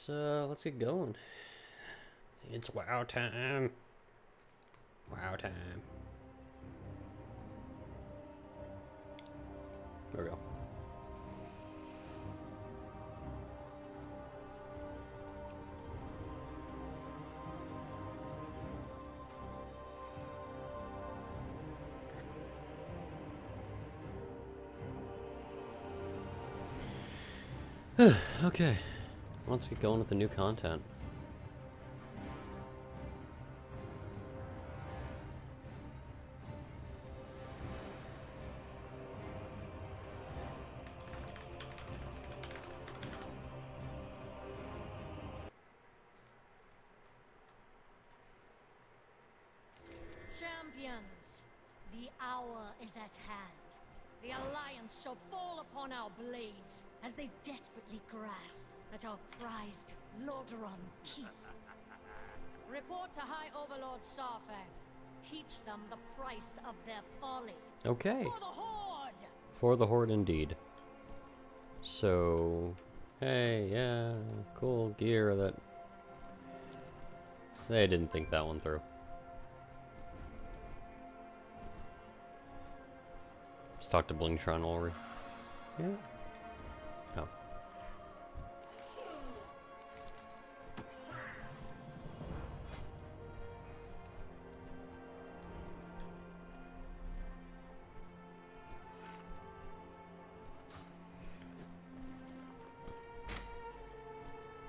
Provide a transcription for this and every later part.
Let's get going. It's WoW time. WoW time. There we go. Okay, let's get going with the new content. Champions, the hour is at hand. The Alliance shall fall upon our blades as they desperately grasp at our prized Lordaeron keep. Report to High Overlord Sarfang. Teach them the price of their folly. Okay. For the Horde! For the Horde indeed. So, hey, yeah, cool gear that... They didn't think that one through. Let's talk to Blingtron while we're... Yeah. Oh.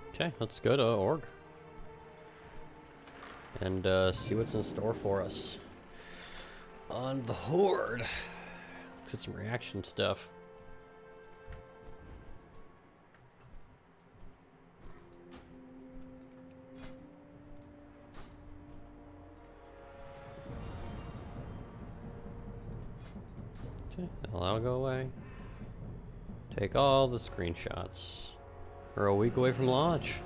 Okay, let's go to Org. And see what's in store for us. On the Horde. Let's get some reaction stuff. Okay, that'll go away. Take all the screenshots. We're a week away from launch.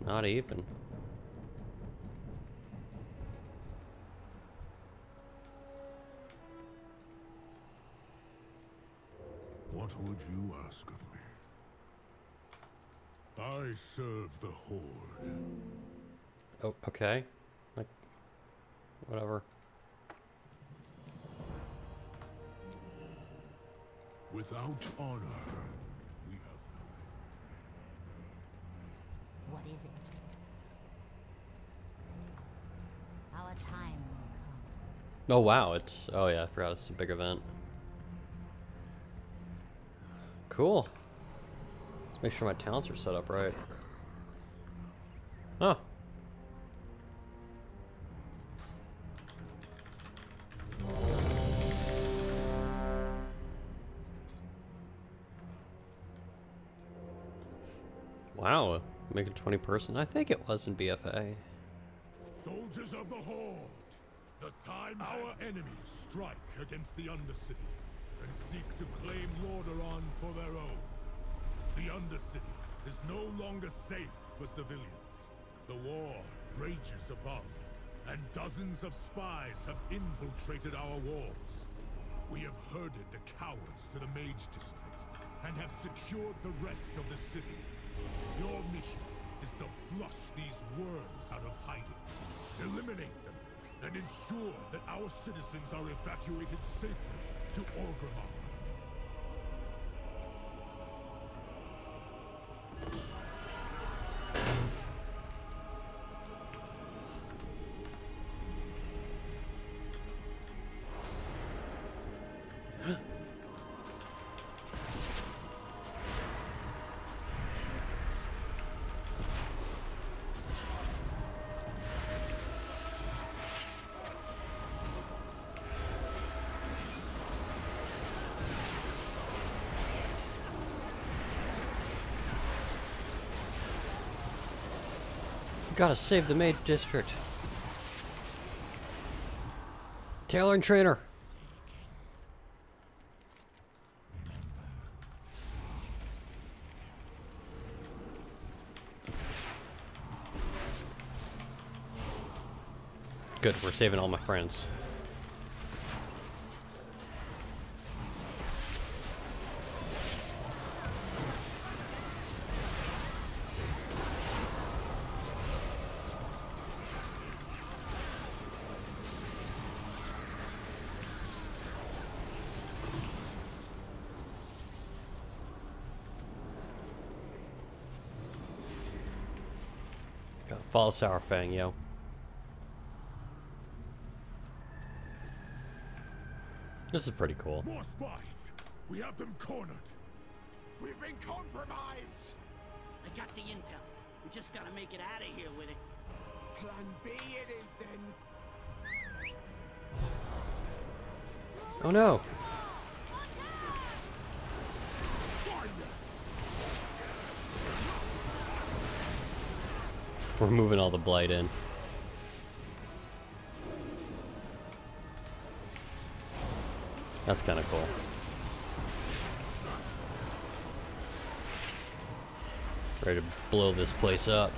Not even. What would you ask of me? I serve the Horde. Oh, okay. Like, whatever. Without honor, we have nothing. What is it? Our time will come. Oh wow, it's... Oh yeah, I forgot it's a big event. Cool. Let's make sure my talents are set up right. Oh. Wow, make it 20 person. I think it was in BFA. Soldiers of the Horde, the time our enemies strike against the Undercity and seek to claim Lordaeron for their own. The Undercity is no longer safe for civilians. The war rages above, and dozens of spies have infiltrated our walls. We have herded the cowards to the Mage District and have secured the rest of the city. Your mission is to flush these worms out of hiding, eliminate them, and ensure that our citizens are evacuated safely to Orgrimmar. Gotta save the Mage District. Tailor and Trainer. Good, we're saving all my friends. Follow Sourfang, yo. This is pretty cool. More spies. We have them cornered. We've been compromised. I got the intel. We just gotta make it out of here with it. Plan B it is then. Oh no! We're moving all the blight in. That's kind of cool. Ready to blow this place up.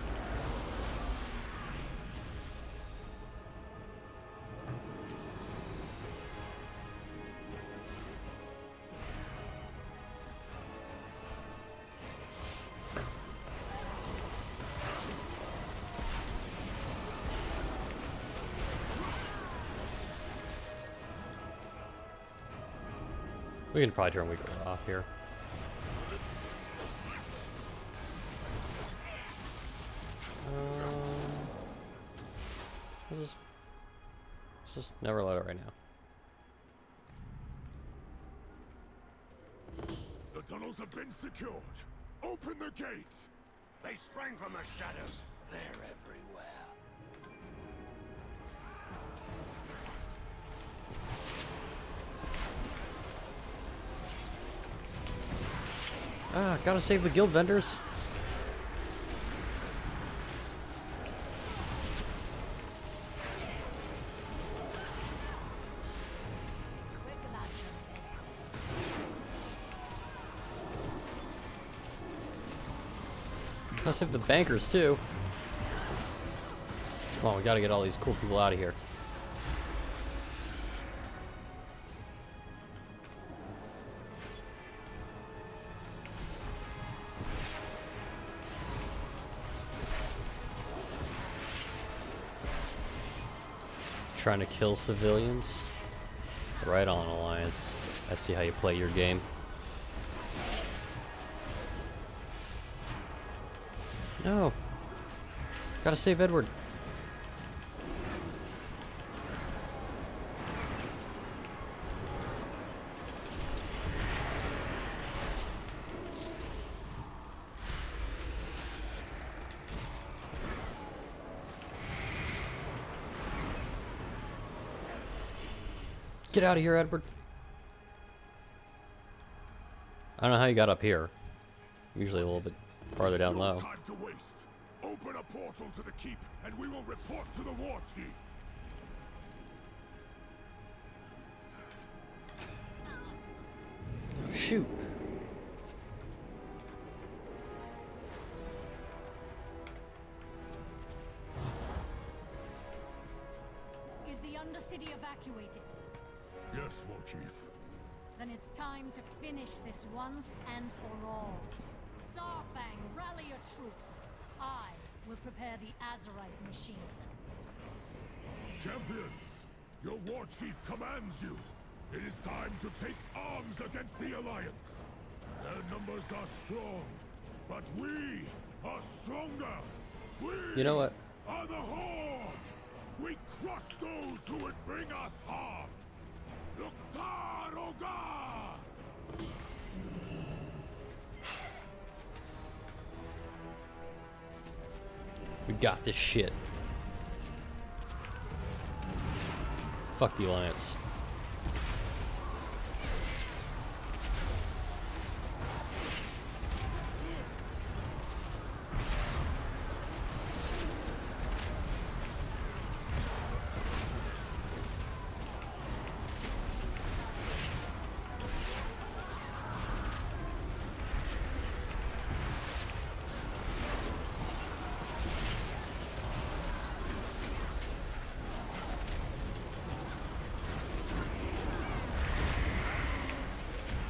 We can probably turn Weaker off here. Let's just never let it right now. The tunnels have been secured. Open the gate. They sprang from the shadows. They're everywhere. Ah, gotta save the guild vendors. Quick about your business. Gotta save the bankers too. Come on, we gotta get all these cool people out of here. Trying to kill civilians? Right on, Alliance. I see how you play your game. No! Gotta save Edward. Get out of here, Edward. I don't know how you got up here. Usually a little bit farther down No low. time to waste. Open a portal to the keep, and we will report to the war chief. Oh, shoot. Is the Undercity evacuated? Yes, war chief. Then it's time to finish this once and for all. Sarfang, rally your troops. I will prepare the Azerite machine. Champions, your war chief commands you. It is time to take arms against the Alliance. Their numbers are strong, but we are stronger. We You know what? are the Horde. We crush those who would bring us harm. Loktar Ogar! We got this shit. Fuck the Alliance.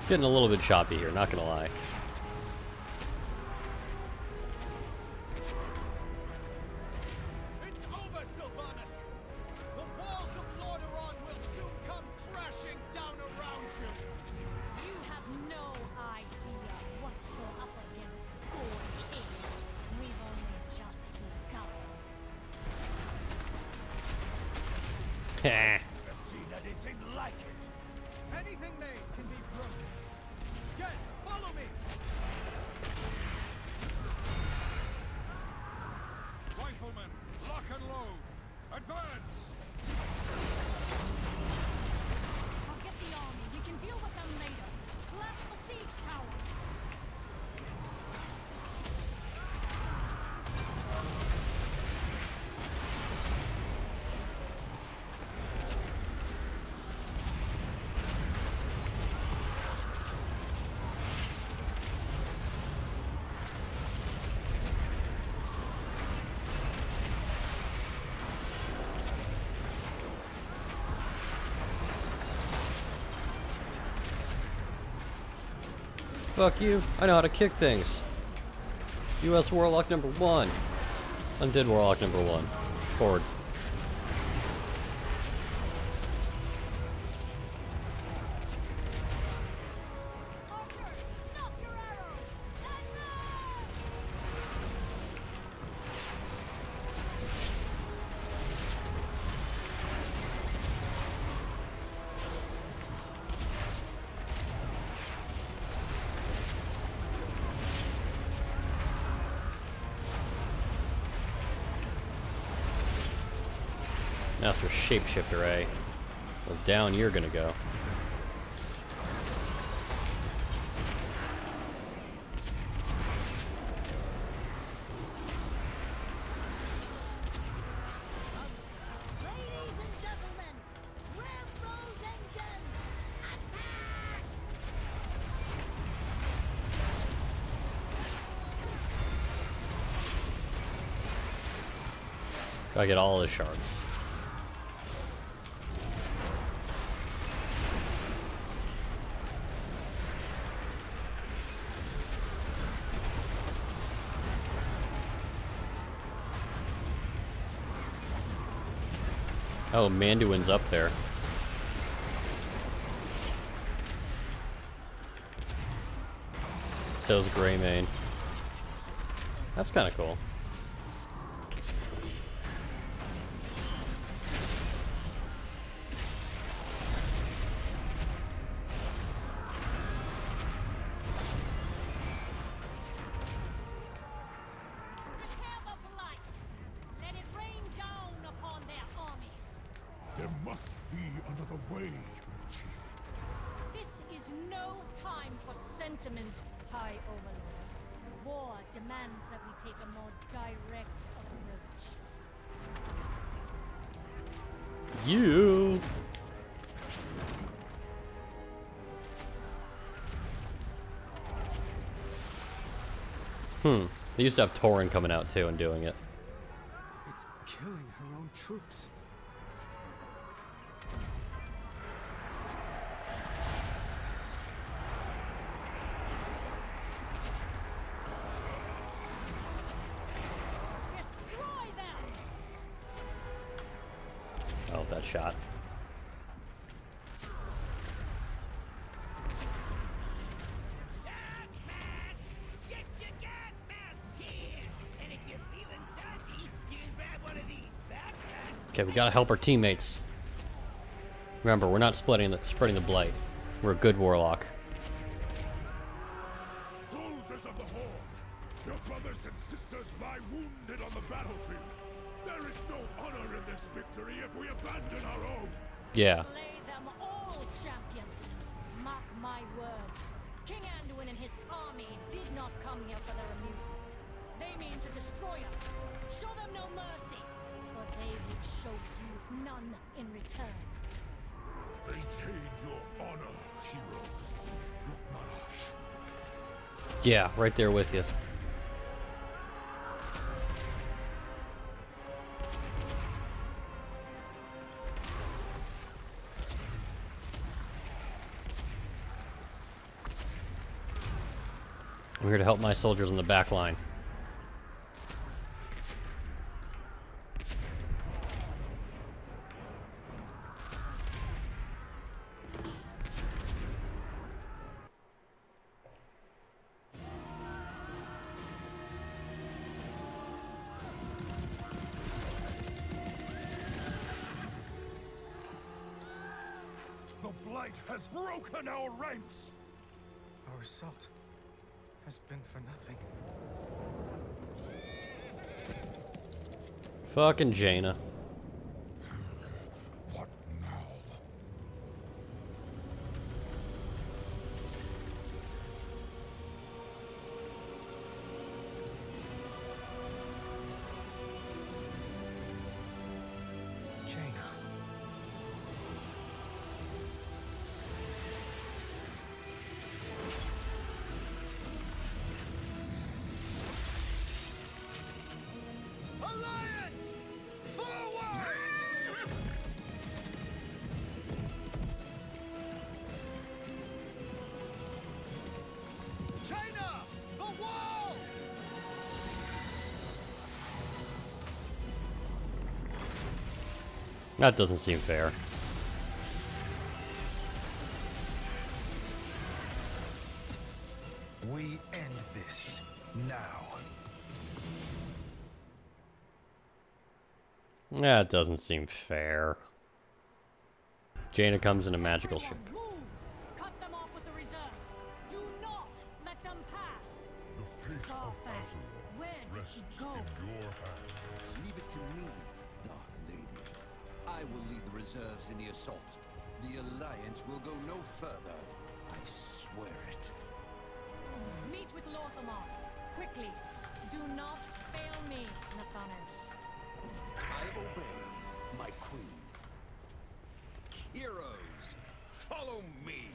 It's getting a little bit choppy here, not gonna lie. It's over, Sylvanus! The walls of Lordaeron will soon come crashing down around you! You have no idea what you're up against, Lord King. We've only just begun. Heh. Never seen anything like it. Anything made can be broken. Get, follow me. Riflemen, lock and load. Advance. I'll get the army. We can deal with them later. Blast the siege tower. Fuck you. I know how to kick things. US Warlock number 1. Undead Warlock number 1. Forward. Archer, stop your arrows! Master Shapeshifter, eh? Well, down you're gonna go. Ladies and gentlemen, rev those engines! Attack! Gotta get all his shards. Oh, Manduin's up there. So's Greymane. That's kind of cool. Prepare the blight. Let it rain down upon their army. There must be another way, Great Chief. This is no time for sentiment, High Overlord. War demands that we take a more direct approach. You. They used to have Tauren coming out too and doing it. It's killing her own troops. Destroy them! Oh, that shot. Get your gas masks here! And if you're feeling sassy, you can grab one of these backpacks. Okay, we gotta help our teammates. Remember, we're not spreading the blight. We're a good warlock. Soldiers of the Horde, your brothers and sisters lie wounded on the battlefield. There is no honor in this victory if we abandon our own. Yeah. Slay them all, champions! Mark my words. King Anduin and his army did not come here for their amusement. They mean to destroy us. Show them no mercy, for they would show you none in return. Maintain your honor, heroes. Look not harsh. Yeah, right there with you. I'm here to help my soldiers on the back line. fight has broken our ranks! Our assault has been for nothing. Fucking Jaina. What now? Jaina. Alliance! Forward! China! The wall! That doesn't seem fair. We end this now. That doesn't seem fair. Jaina comes in a magical ship. Everyone, move! Cut them off with the reserves. Do not let them pass. The fate of Sarfang, Azeroth where did rests you go? in your hands. Leave it to me, Dark Lady. I will lead the reserves in the assault. The Alliance will go no further. I swear it. Meet with Lorthamar. Quickly. Do not fail me, Nathanos. I obey, my queen. Heroes, follow me.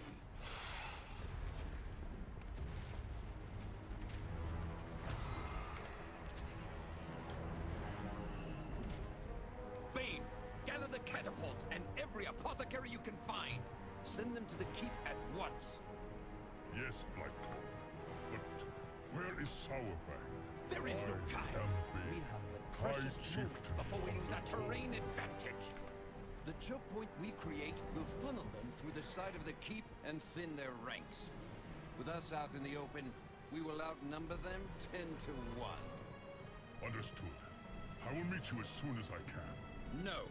Bane, gather the catapults and every apothecary you can find. Send them to the keep at once. Yes, Blightclaw. But where is Sourfang? There is no I time. am We Bane, have the High precious moments Chieftain before we of lose the our terrain advantage. The choke point we create will funnel them through the side of the keep and thin their ranks. With us out in the open, we will outnumber them 10 to 1. Understood. I will meet you as soon as I can. No,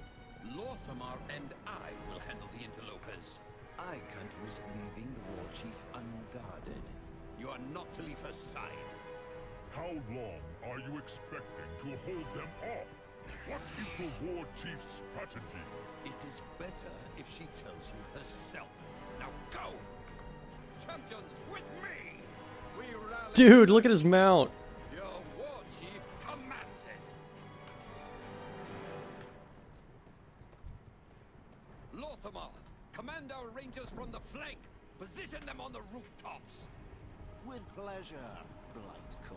Lorthamar and I will handle the interlopers. I can't risk leaving the war chief unguarded. You are not to leave her side. How long are you expecting to hold them off? What is the war chief's strategy? It is better if she tells you herself. Now go! Champions, with me! We rally. Dude, look at his mount. Your war chief commands it. Lorthamar, command our rangers from the flank. Position them on the rooftops. With pleasure, Blightclaw.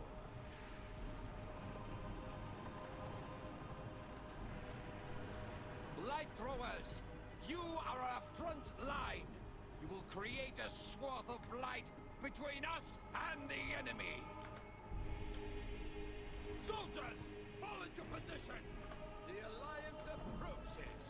Light throwers, you are our front line. You will create a swath of light between us and the enemy. Soldiers, fall into position. The Alliance approaches.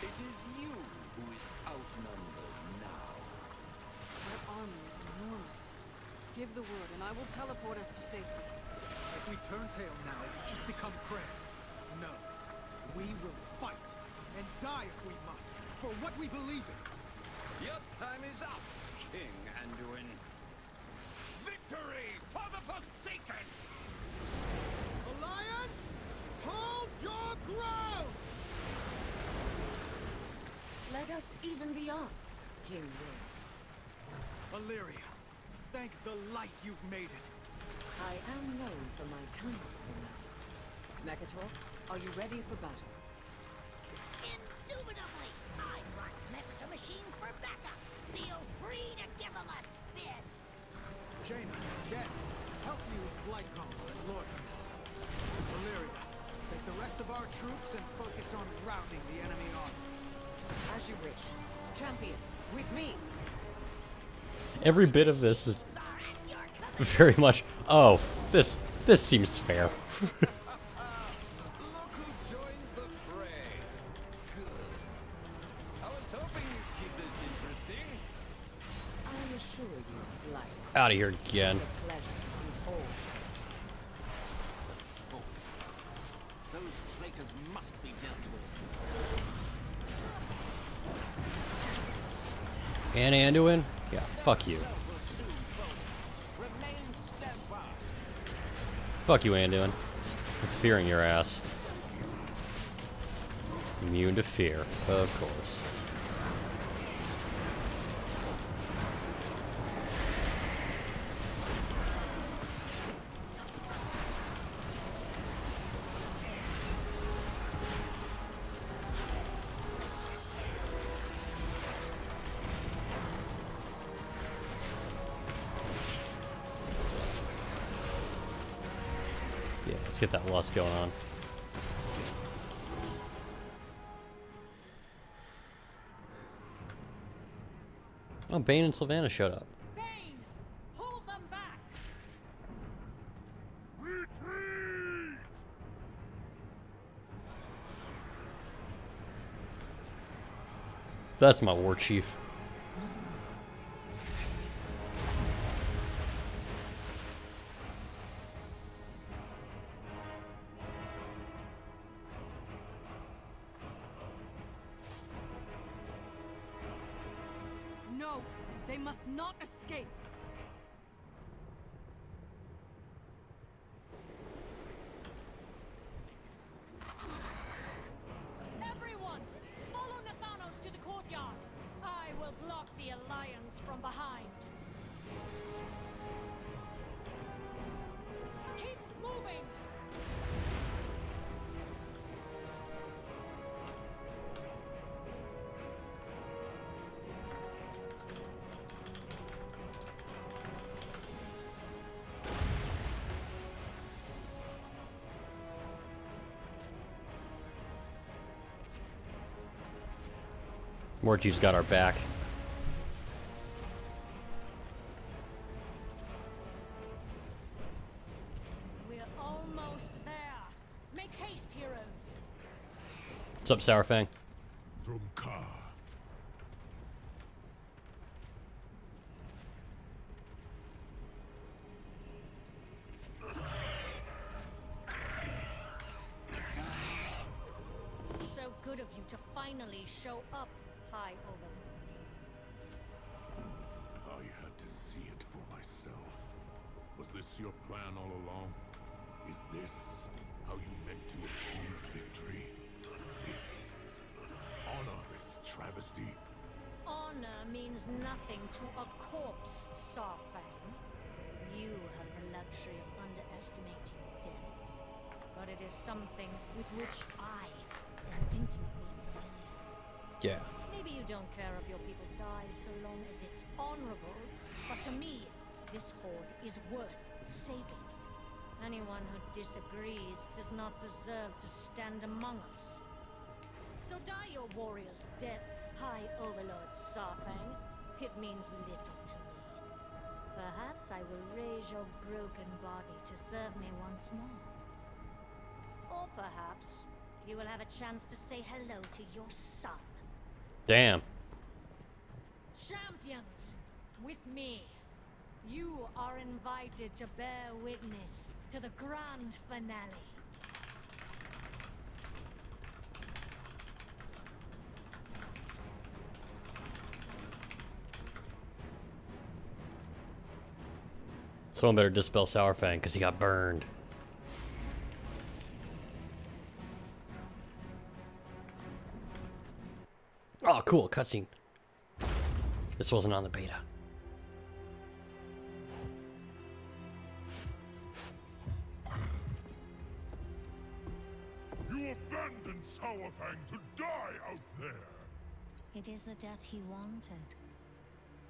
It is you who is outnumbered now. That army is enormous. Give the word, and I will teleport us to safety. If we turn tail now, it will just become prey. No. We will fight, and die if we must, for what we believe in. Your time is up, King Anduin. Victory for the Forsaken! Alliance, hold your ground! Let us even the odds, King Will. Illyria, thank the light you've made it. I am known for my time, Your Majesty. Mekator, are you ready for battle? Indubitably! I brought Smiths to machines for backup. Feel free to give them a spin. Jaina, Get, help me with Blightclaw and Lord. Illyria, take the rest of our troops and focus on routing the enemy army. As you wish. Champions, with me! Every bit of this is very much. Oh, this seems fair. Look who Out of here again. The pleasure comes all. Those traitors must be dealt with. And Anduin? Yeah, fuck you. So will soon falter. Remain steadfast. Fuck you, Anduin. I'm fearing your ass. Immune to fear, of course. Yeah, let's get that lust going on. Oh, Bane and Sylvanas showed up. Bane, hold them back. Retreat! That's my war chief. No, they must not escape. Everyone, follow Nathanos to the courtyard. I will block the Alliance from behind. Keep moving. Morchief's got our back. We're almost there. Make haste, heroes. What's up, Sourfang? Drumka. So good of you to finally show up, High Overlord. I had to see it for myself. Was this your plan all along? Is this how you meant to achieve victory? This honor, this travesty? Honor means nothing to a corpse, Sarfang. You have the luxury of underestimating death. But it is something with which I am intimately familiar. Yeah. Maybe you don't care if your people die so long as it's honorable, but to me, this horde is worth saving. Anyone who disagrees does not deserve to stand among us. So die your warrior's death, High Overlord Sarfang. It means little to me. Perhaps I will raise your broken body to serve me once more. Or perhaps you will have a chance to say hello to your son. Damn. Champions, with me, you are invited to bear witness to the grand finale. Someone better dispel Sourfang because he got burned. Oh, cool. Cutscene. This wasn't on the beta. You abandoned Sourfang to die out there! It is the death he wanted.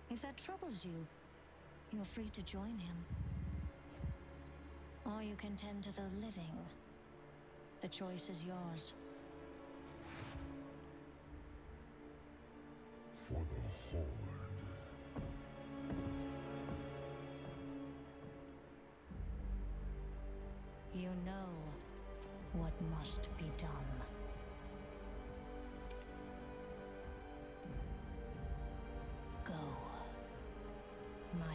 If that troubles you, you're free to join him. Or you can tend to the living. The choice is yours. For the Horde. You know what must be done. Go, my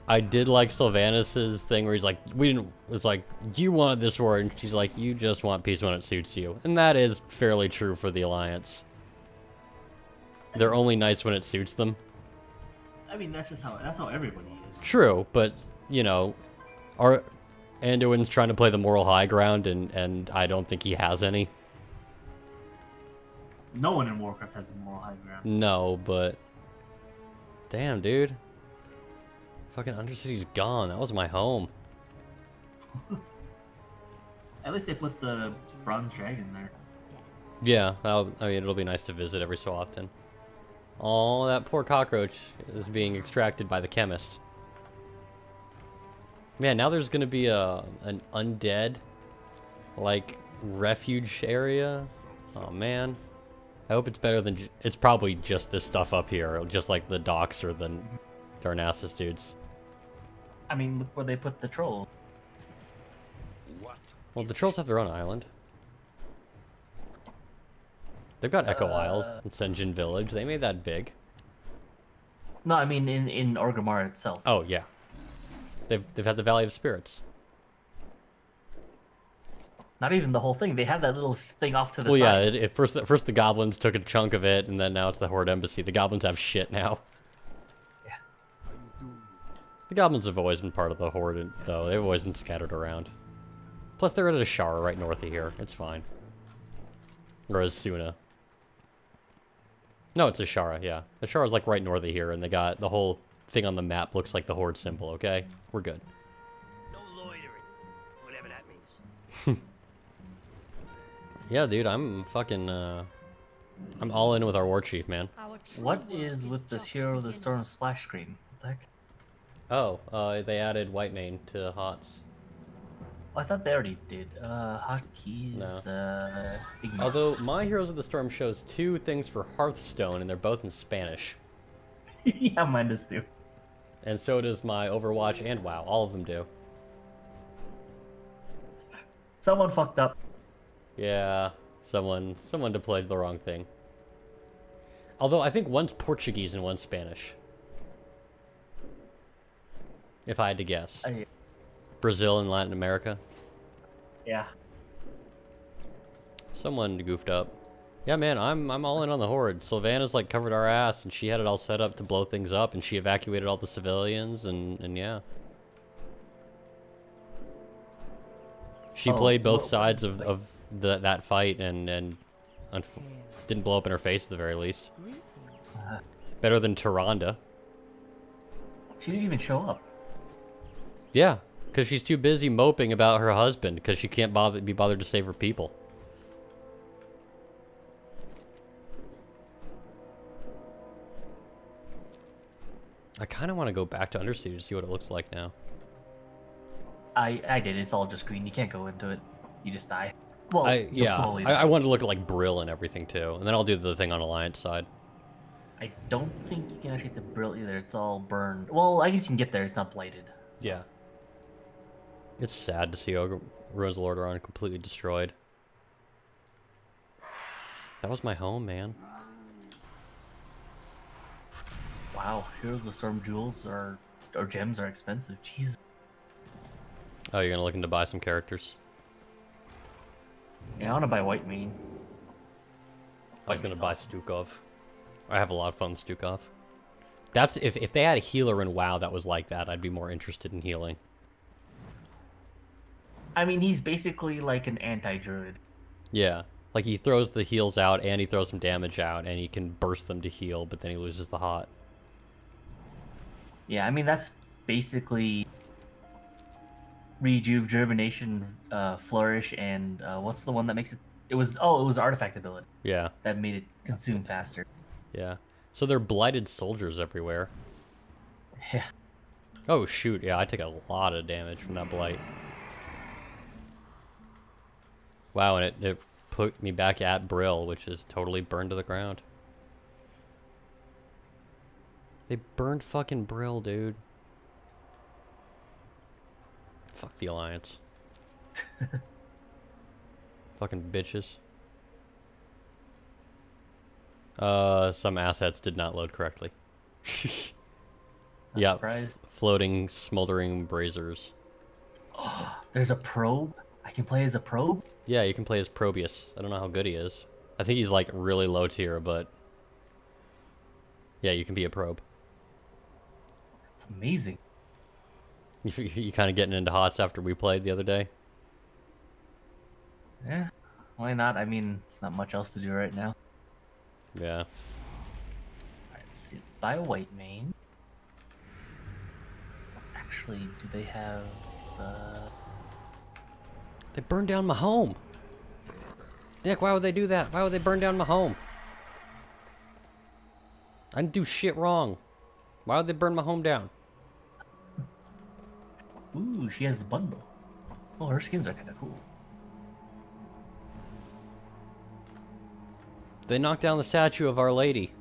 I did like Sylvanas' thing where he's like, it's like, you wanted this war, and she's like, you just want peace when it suits you. And that is fairly true for the Alliance. They're only nice when it suits them. I mean, that's how everybody is. True, but, you know, Anduin's trying to play the moral high ground, and I don't think he has any. No one in Warcraft has a moral high ground. No, but... Damn, dude. Fucking Undercity's gone. That was my home. At least they put the bronze dragon there. Yeah, I mean, it'll be nice to visit every so often. Oh, that poor cockroach is being extracted by the chemist. Man, now there's gonna be an undead, like, refuge area. Oh, man. I hope it's better than... It's probably just this stuff up here, just like the docks or the Darnassus dudes. I mean, look where they put the troll. What? Well, the trolls have their own island. They've got Echo Isles and Senjin Village. They made that big. No, I mean in Orgrimmar itself. Oh, yeah. They've had the Valley of Spirits. Not even the whole thing. They have that little thing off to the side. side. Yeah, first the goblins took a chunk of it, and then now it's the Horde Embassy. The goblins have shit now. Yeah. The goblins have always been part of the Horde, though. They've always been scattered around. Plus, they're at Ashara right north of here. It's fine. Or Asuna. No, it's Ashara, yeah. Ashara's like right north of here, and they got the whole thing on the map looks like the Horde symbol, okay? We're good. No loitering, whatever that means. Yeah, dude, I'm fucking, I'm all in with our war chief, man. What is with this Hero of the Storm splash screen? What the heck? Oh, they added Whitemane to HOTS. Oh, I thought they already did. Hotkeys, no. Ignore. Although, my Heroes of the Storm shows 2 things for Hearthstone, and they're both in Spanish. Yeah, mine does too. And so does my Overwatch and WoW. All of them do. Someone fucked up. Yeah, someone deployed the wrong thing. Although, I think one's Portuguese and one's Spanish. If I had to guess. Brazil and Latin America. Yeah. Someone goofed up. Yeah, man, I'm all in on the Horde. Sylvanas like covered our ass, and she had it all set up to blow things up, and she evacuated all the civilians, and yeah. She played both sides of that fight, and didn't blow up in her face at the very least. Better than Tyrande. She didn't even show up. Yeah, because she's too busy moping about her husband, because she can't be bothered to save her people. I kind of want to go back to Undercity to see what it looks like now. I did. It's all just green. You can't go into it. You just die. Well, I wanted to look at like Brill and everything too, and then I'll do the thing on Alliance side. I don't think you can actually hit the Brill either. It's all burned. Well, I guess you can get there. It's not blighted. So. Yeah. It's sad to see Ruins of Lordaeron completely destroyed. That was my home, man. Wow, Heroes of the Storm jewels or gems are expensive. Jesus. Oh, you're gonna looking to buy some characters? Yeah, I want to buy Whitemane. I was gonna buy Stukov. I have a lot of fun with Stukov. That's if they had a healer in WoW that was like that, I'd be more interested in healing. I mean, he's basically like an anti-druid. Yeah, like he throws the heals out and he throws some damage out, and he can burst them to heal, but then he loses the hot. Yeah, I mean that's basically rejuvenation, flourish, and what's the one that makes it? It was artifact ability. Yeah. That made it consume faster. Yeah. So they're blighted soldiers everywhere. Yeah. Oh shoot! Yeah, I take a lot of damage from that blight. Wow, and it put me back at Brill, which is totally burned to the ground. They burned fucking Brill, dude. Fuck the Alliance. Fucking bitches. Some assets did not load correctly. Not Yeah, surprised. floating, smoldering braziers. Oh, there's a probe. I can play as a probe? Yeah, you can play as Probius. I don't know how good he is. I think he's like really low tier, but yeah, you can be a probe. It's amazing. You kind of getting into HOTS after we played the other day? Yeah, why not? I mean, it's not much else to do right now. Yeah. Alright, let's see. It's by a white main. Actually, do they have They burned down my home. Nick, why would they do that? Why would they burn down my home? I didn't do shit wrong. Why would they burn my home down? Ooh, she has the bundle. Oh, her skins are kind of cool. They knocked down the statue of Our Lady.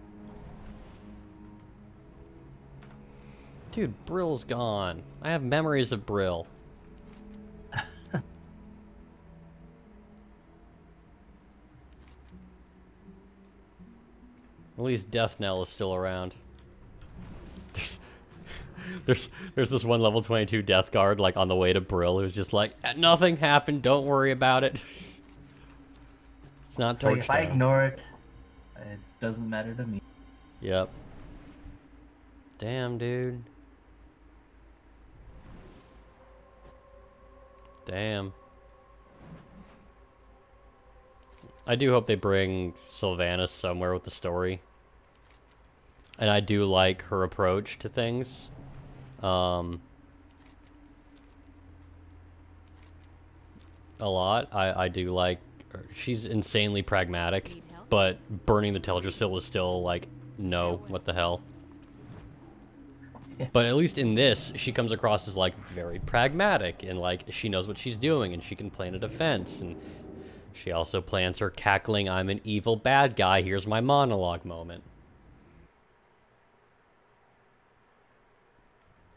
Dude, Brill's gone. I have memories of Brill. At least Death Knell is still around. There's this one level 22 Death Guard like on the way to Brill who's just like, nothing happened, don't worry about it. It's not torch like, if I down. ignore it, it doesn't matter to me. Yep. Damn, dude. Damn. I do hope they bring Sylvanas somewhere with the story. And I do like her approach to things. A lot. I do like her. She's insanely pragmatic, but burning the Teldrassil was still like, no, what the hell. Yeah. But at least in this, she comes across as like very pragmatic and like she knows what she's doing and she can plan a defense, and she also plans her cackling, I'm an evil bad guy, here's my monologue moment.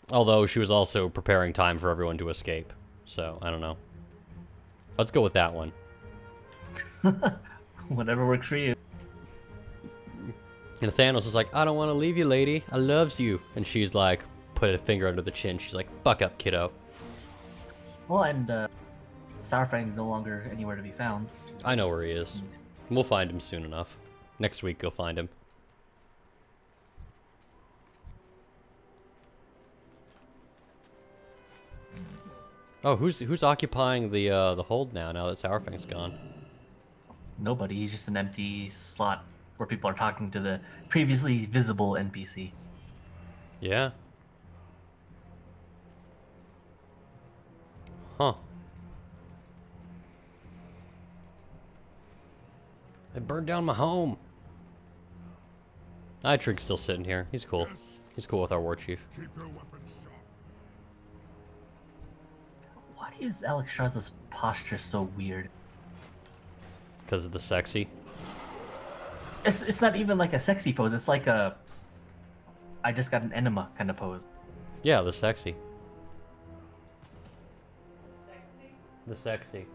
Although she was also preparing time for everyone to escape. So, I don't know. Let's go with that one. Whatever works for you. And Thanos is like, I don't want to leave you, lady. I loves you. And she's like, put a finger under the chin. She's like, buck up, kiddo. Well, and Sourfang is no longer anywhere to be found. I know where he is. We'll find him soon enough. Next week, you'll find him. Oh, who's occupying the hold now that Sourfang's gone? Nobody. He's just an empty slot where people are talking to the previously visible NPC. Yeah. Huh. They burned down my home. Trig's still sitting here. He's cool. He's cool with our war chief. Keep your weapons sharp. Why is Alexstrasza's posture so weird? Because of the sexy. It's not even like a sexy pose. It's like a I just got an enema kind of pose. Yeah, the sexy. The sexy.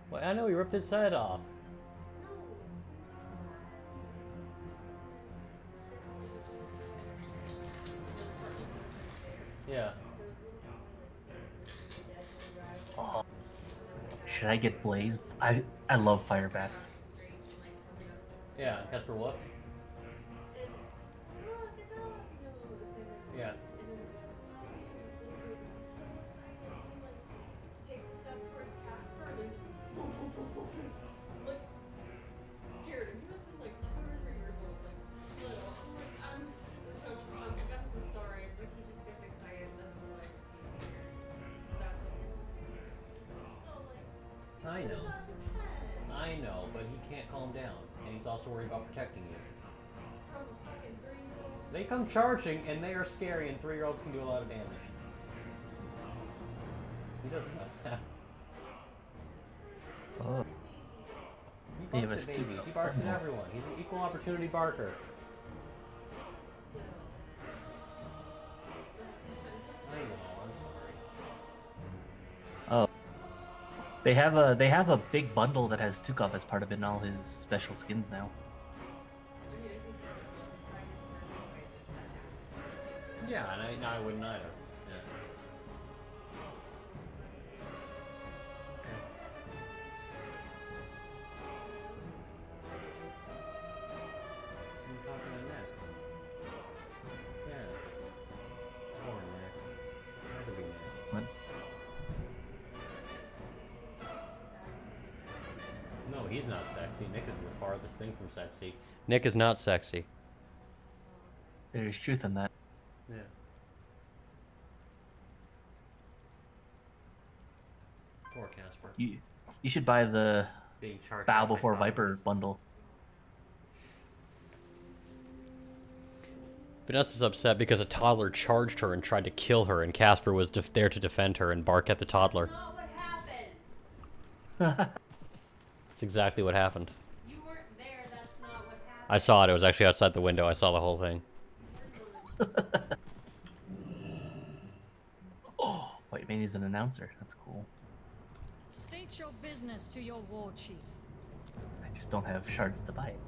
Well, I know he ripped its head off. Yeah. Oh. Should I get Blaze? I love fire bats. Yeah, Casper what? Yeah. I know, but he can't calm down, and he's also worried about protecting you. They come charging, and they are scary, and 3-year-olds can do a lot of damage. He doesn't know that. Oh. He barks at babies. He barks at everyone. He's an equal opportunity barker. I know, I'm sorry. Oh. They have a big bundle that has Tukov as part of it and all his special skins now. Yeah, and I wouldn't either. Yeah. I'm talking to Nick. Yeah. Poor Nick. Had to be Nick. What? No, he's not sexy. Nick is the farthest thing from sexy. Nick is not sexy. There's truth in that. Yeah. Poor Casper. You should buy the Being charged Bow by Before toddlers. Viper bundle. Vanessa's upset because a toddler charged her and tried to kill her, and Casper was there to defend her and bark at the toddler. That's not what happened. That's exactly what happened. You weren't there. That's not what happened. I saw it. It was actually outside the window. I saw the whole thing. Oh, wait, maybe he's an announcer. That's cool. State your business to your war chief. I just don't have shards to buy it.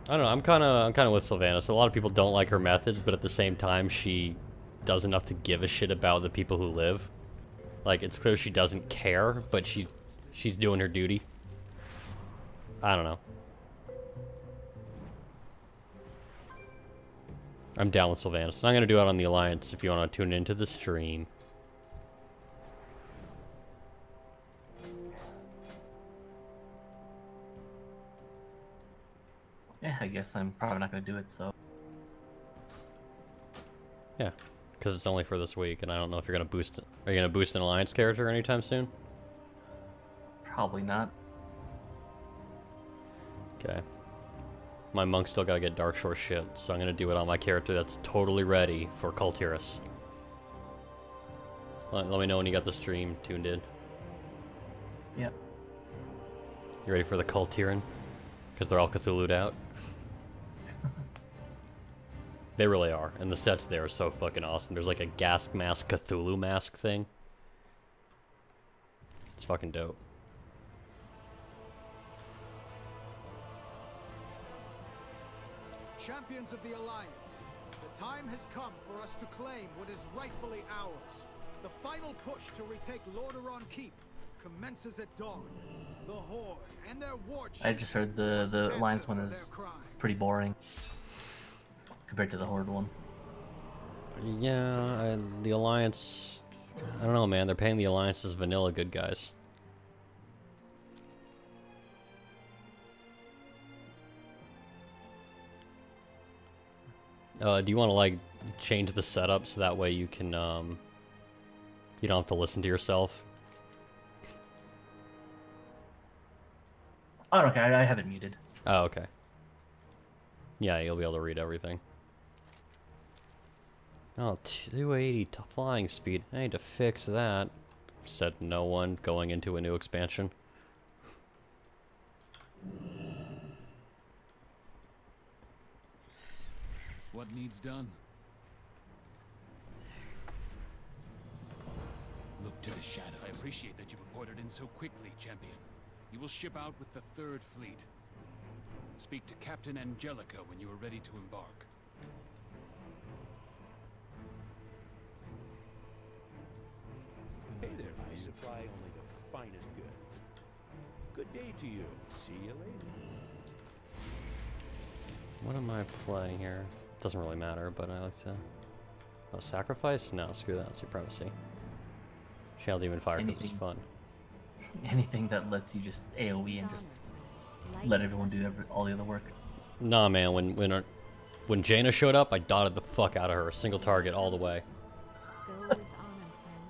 I don't know. I'm kind of with Sylvanas. A lot of people don't like her methods, but at the same time, she does enough to give a shit about the people who live. Like, it's clear she doesn't care, but she's doing her duty. I don't know. I'm down with Sylvanas. And I'm gonna do it on the Alliance if you want to tune into the stream. Yeah, I guess I'm probably not gonna do it, so. Yeah, because it's only for this week, and I don't know if you're gonna boost. Are you gonna boost an Alliance character anytime soon? Probably not. Okay. My monk still gotta get Darkshore shit, so I'm gonna do it on my character that's totally ready for Kultiris. Let me know when you got the stream tuned in. Yep. You ready for the Kultiran? Because they're all Cthulhu'd out. They really are, and the sets there are so fucking awesome. There's like a gas mask Cthulhu mask thing. It's fucking dope. Champions of the Alliance, the time has come for us to claim what is rightfully ours. The final push to retake Lordaeron Keep commences at dawn. The Horde and their war chiefs I just heard the Alliance one is pretty boring compared to the Horde one. Yeah, the Alliance... I don't know, man. They're paying the Alliance as vanilla good guys. Do you want to, like, change the setup so that way you can, you don't have to listen to yourself? Oh, okay, I have it muted. Oh, okay. Yeah, you'll be able to read everything. Oh, 280 flying speed. I need to fix that. Said no one going into a new expansion. What needs done? Look to the shadow. I appreciate that you reported in so quickly, champion. You will ship out with the 3rd Fleet. Speak to Captain Angelica when you are ready to embark. Hey there, I supply only the finest goods. Good day to you. See you later. What am I playing here? Doesn't really matter, but I like to... Oh, sacrifice? No, screw that. Supremacy. Shale Demon Fire, because it's fun. Anything that lets you just AoE and just let everyone do all the other work. Nah, man. When Jaina showed up, I dotted the fuck out of her. Single target all the way. Go with honor, friend.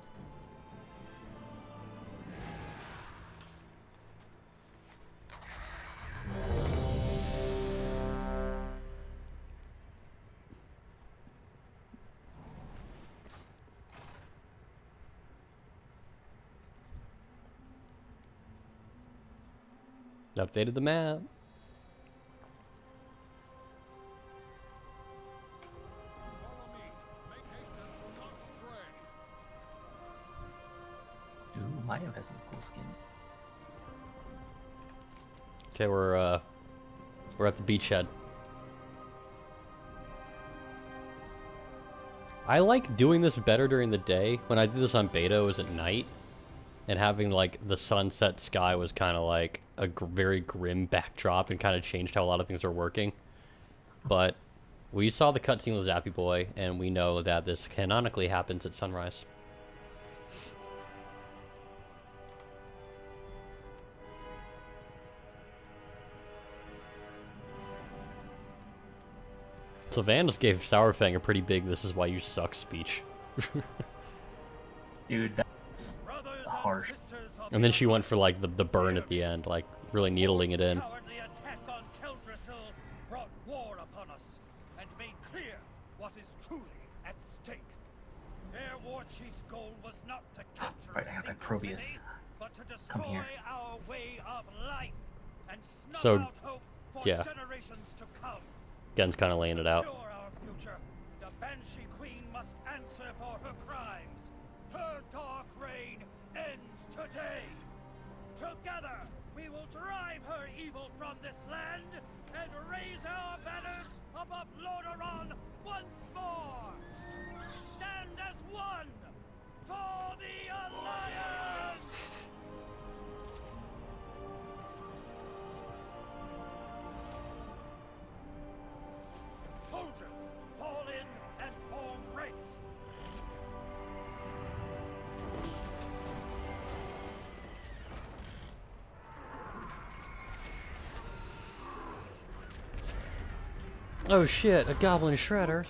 Updated the map. Ooh, Mayo has some cool skin. Okay, we're at the beachhead. I like doing this better during the day. When I did this on beta, it was at night. And having, like, the sunset sky was kind of like a very grim backdrop and kind of changed how a lot of things are working. But we saw the cutscene with Zappy Boy, and we know that this canonically happens at sunrise. So Van just gave Sourfang a pretty big "this is why you suck" speech. Dude, that's harsh. And then she went for like the burn at the end, like really needling it in. Cowardly attack on Teldrassil brought war upon us and made clear what is truly at stake. Their war chief's goal was not to capture Right, I have my Probius. but to destroy Come here. our way of life and snuff So, out hope for yeah. generations to come. Gen's kind of laying it out. Secure our future. The Banshee Queen must answer for her crimes. Her dark reign ends today. Together, we will drive her evil from this land and raise our banners above Lordaeron once more. Stand as one for the Alliance! Soldiers, fall in and form ranks. Oh shit, a goblin shredder.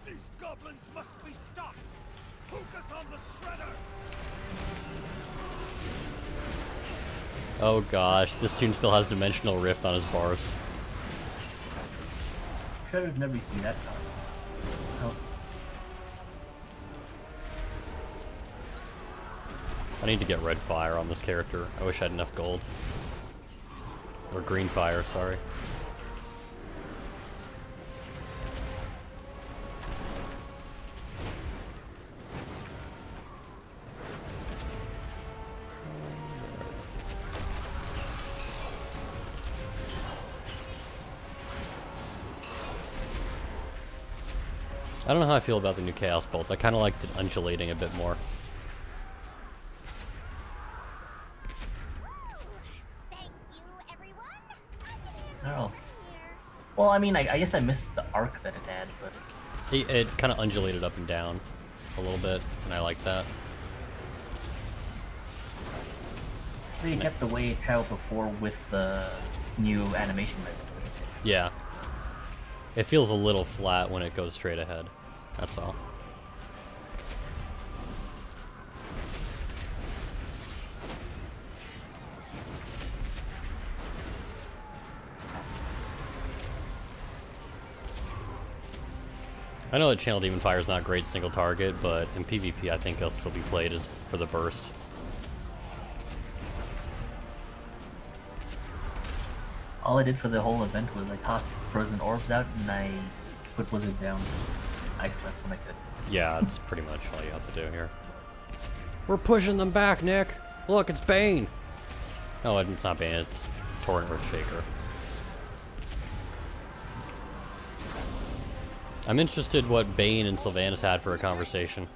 These goblins must be stopped. Focus on the shredder. Oh gosh, this tune still has Dimensional Rift on his bars. Shredder's never seen that. Oh. I need to get red fire on this character. I wish I had enough gold. Or green fire, sorry. I don't know how I feel about the new Chaos Bolt. I kind of liked it undulating a bit more. Oh. Well, I mean, I guess I missed the arc that it had, but... It kind of undulated up and down a little bit, and I like that. They kept the way it traveled before with the new animation method. Yeah. It feels a little flat when it goes straight ahead. That's all. I know that Channel Demon Fire is not great single target, but in PvP I think it'll still be played as for the burst. All I did for the whole event was I tossed frozen orbs out and I put Blizzard down. Ice that's when I could. Yeah, that's pretty much all you have to do here. We're pushing them back, Nick! Look, it's Bane! Oh, it's not Bane, it's Torrent Earthshaker. I'm interested what Bane and Sylvanas had for a conversation.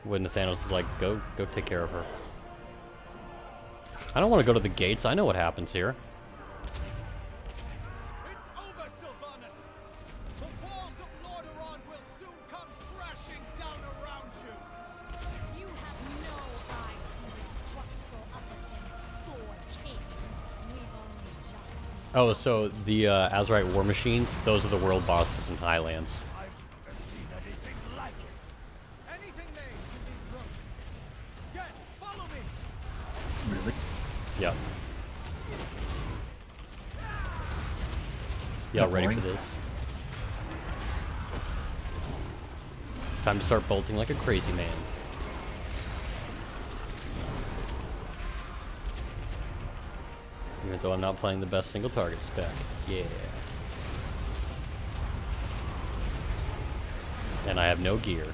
When Nathanos is like, go take care of her. I don't want to go to the gates. I know what happens here. It's over, Sylvanas. The walls of Lordaeron will soon come crashing down around you. You have no right to structural upper for king. We've only just... Oh, so the Azerite War Machines, those are the world bosses in Highlands. I've never seen anything like it. Anything made in these rooms. Get, follow me. Really? Yep. Y'all ready for this? Time to start bolting like a crazy man. Even though I'm not playing the best single target spec. Yeah. And I have no gear.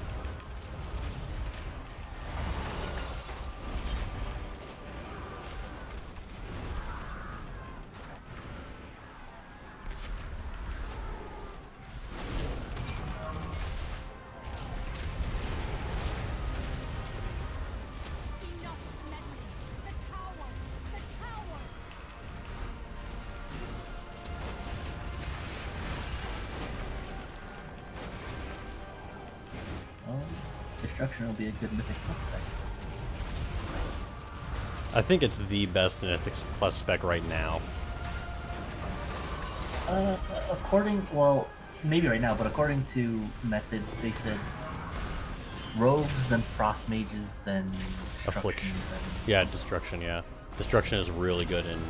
Destruction will be a good Mythic Plus spec. I think it's the best Mythic Plus spec right now. Well, maybe right now, but according to Method, they said rogues, then frost mages, then Affliction. then Yeah, destruction. Yeah, destruction is really good, and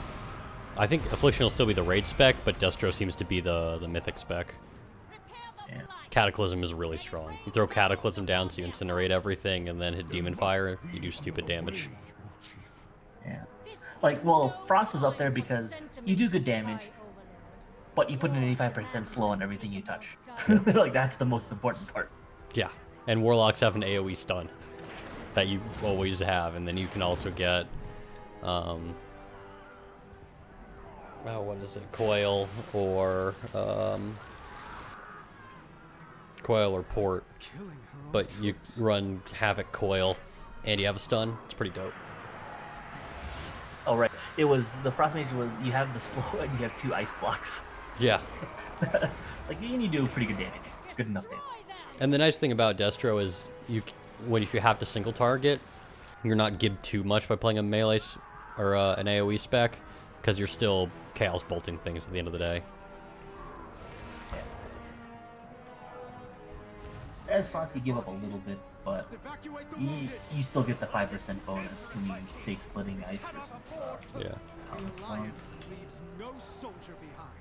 I think affliction will still be the raid spec, but Destro seems to be the mythic spec. Yeah. Cataclysm is really strong. You throw Cataclysm down, so you incinerate everything, and then hit Demon Fire. You do stupid damage. Yeah. Like, well, frost is up there because you do good damage, but you put an 85% slow on everything you touch. Like, that's the most important part. Yeah, and Warlocks have an AoE stun that you always have, and then you can also get, oh, what is it? Coil or Port. But you run Havoc Coil, and you have a stun. It's pretty dope. Oh, right. It was, the Frost Mage was, you have the slow and you have 2 ice blocks. Yeah. It's like, you do pretty good damage. Good enough damage. And the nice thing about Destro is, if you have to single target, you're not gibbed too much by playing a melee or an AoE spec, because you're still chaos bolting things at the end of the day. Yeah. As Frost, you give up a little bit, but you still get the 5% bonus when you take splitting ice versus yeah. Leaves no soldier behind.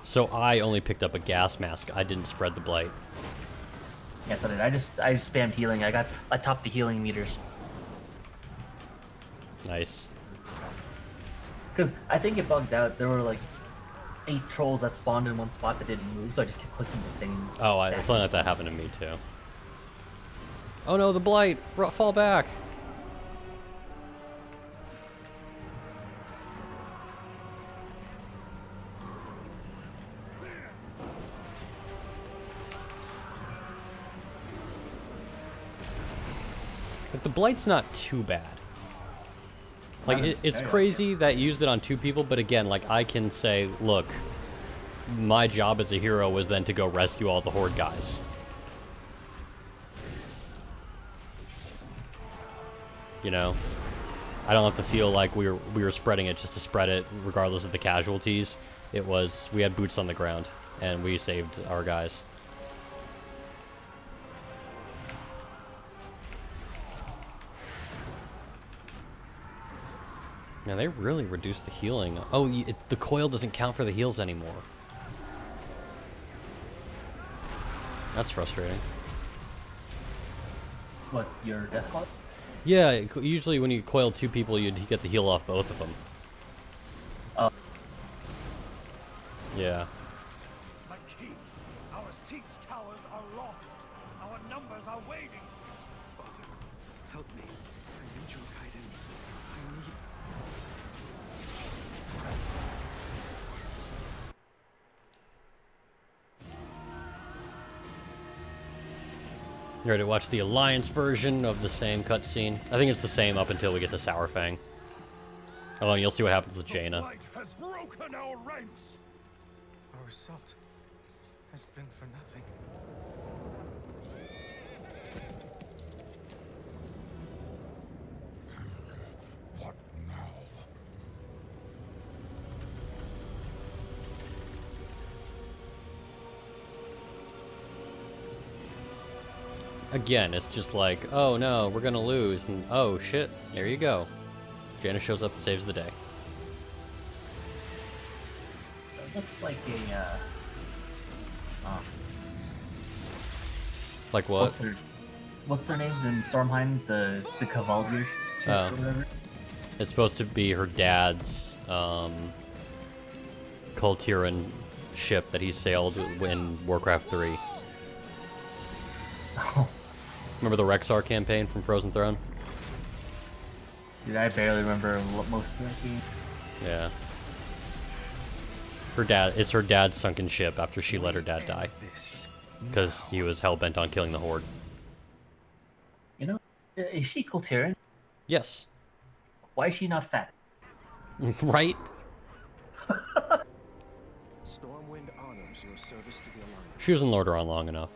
So I only picked up a gas mask. I didn't spread the blight. Yeah, so I just spammed healing. I topped the healing meters. Nice. Because I think it bugged out. There were like 8 trolls that spawned in one spot that didn't move, so I just kept clicking the same. Oh, something like that happened to me too. Oh no, the blight! Fall back! But the blight's not too bad. Like, it's crazy that you used it on 2 people, but again, like, I can say, look, my job as a hero was then to go rescue all the Horde guys. You know? I don't have to feel like we were spreading it just to spread it, regardless of the casualties. It was, we had boots on the ground, and we saved our guys. Now they really reduced the healing. Oh, the coil doesn't count for the heals anymore. That's frustrating. What, your death clock? Yeah, usually when you coil 2 people, you get the heal off both of them. Yeah. My king, our siege towers are lost. Our numbers are waning. Father, help me. I need your guidance. I need... You ready to watch the Alliance version of the same cutscene? I think it's the same up until we get to Sour Fang. Oh, and you'll see what happens with Jaina. Light has broken our ranks. Our assault has been for nothing. What now? Again, it's just like, oh no, we're gonna lose, and oh shit, there you go. Jaina shows up and saves the day. It looks like a, like what? What's their names in Stormheim? The Cavalier ships or whatever? It's supposed to be her dad's, Kultiran ship that he sailed in Warcraft 3. Oh. Remember the Rexar campaign from Frozen Throne? Dude, I barely remember most of that game. Yeah. It's her dad's sunken ship after she let her dad die. Because he was hell-bent on killing the Horde. You know, is she Kultiran? Yes. Why is she not fat? Right? Stormwind honors your service to the Alliance. She was in Lordaeron long enough.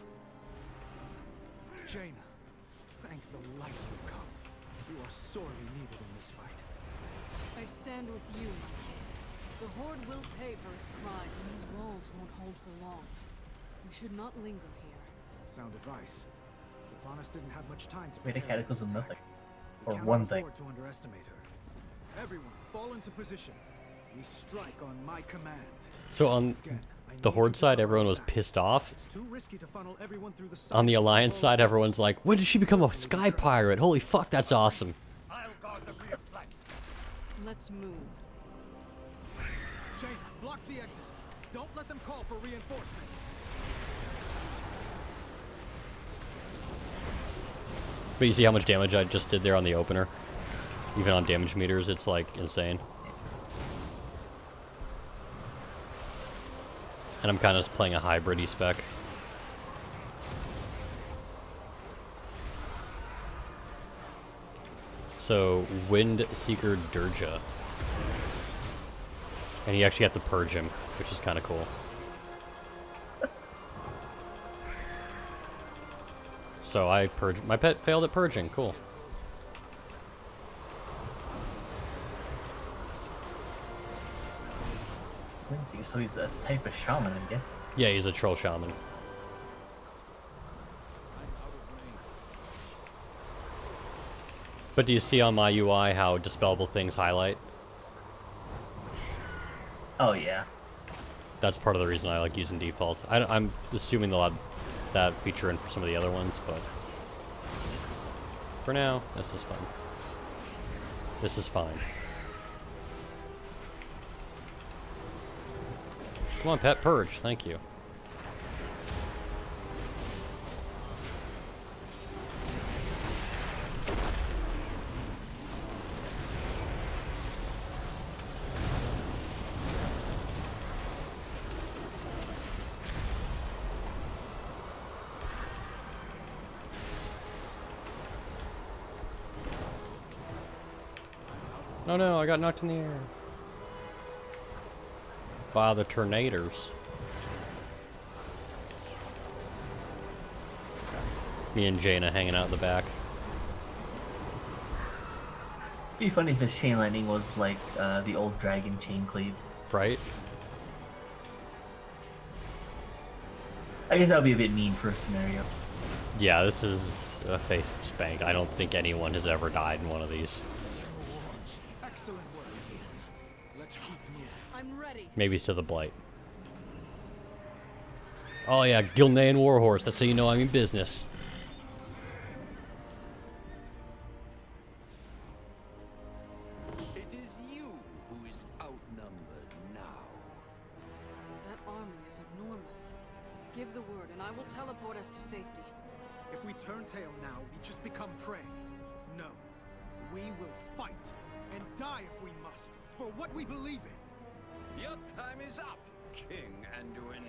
Horde will pay for its crimes. These walls won't hold for long. We should not linger here. Sound advice. Sylvanas didn't have much time to Made a prepare for this cataclysm attack. nothing. We Or cannot one thing. afford to underestimate her. Everyone, fall into position. We strike on my command. So on the Horde side, everyone was pissed off. It's too risky to funnel everyone through the On the side. Alliance side, everyone's like, when did she become a sky pirate? Holy fuck, that's awesome. I'll guard the rear flank. Let's move. Jaina, block the exits. Don't let them call for reinforcements. But you see how much damage I just did there on the opener? Even on damage meters, it's like insane. And I'm kind of just playing a hybrid-y spec. So, Wind Seeker Durja. And you actually have to purge him, which is kind of cool. So I purged. My pet failed at purging. Cool. So he's a type of shaman, I guess. Yeah, he's a troll shaman. But do you see on my UI how dispellable things highlight? Oh yeah. That's part of the reason I like using default. I'm assuming they'll have that feature in for some of the other ones, but for now, this is fine. This is fine. Come on, pet, purge. Thank you. Oh no, I got knocked in the air. By the tornadoes. Me and Jaina hanging out in the back. It'd be funny if this chain lightning was like the old dragon chain cleave. Right? I guess that would be a bit mean for a scenario. Yeah, this is a face spank. I don't think anyone has ever died in one of these. Excellent work. Let's keep moving. I'm ready. Maybe to the Blight. Oh yeah, Gilnean Warhorse. That's how you know I'm in business. It is you who is outnumbered now. That army is enormous. Give the word and I will teleport us to safety. If we turn tail now, we just become prey. No. We will fight and die if we must for what we believe in. Your time is up, King Anduin.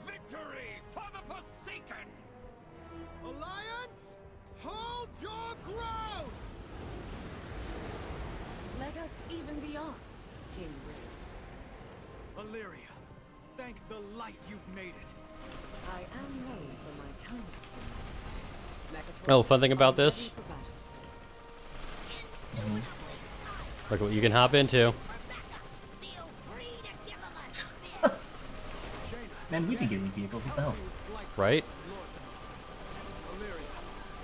Victory for the Forsaken! Alliance, hold your ground! Let us even the odds, King Ray. Illyria, thank the light you've made it. I am known for my time. Oh, fun thing about this. Look what you can hop into. Man, we can get any vehicles, what the hell? Right? Illyria,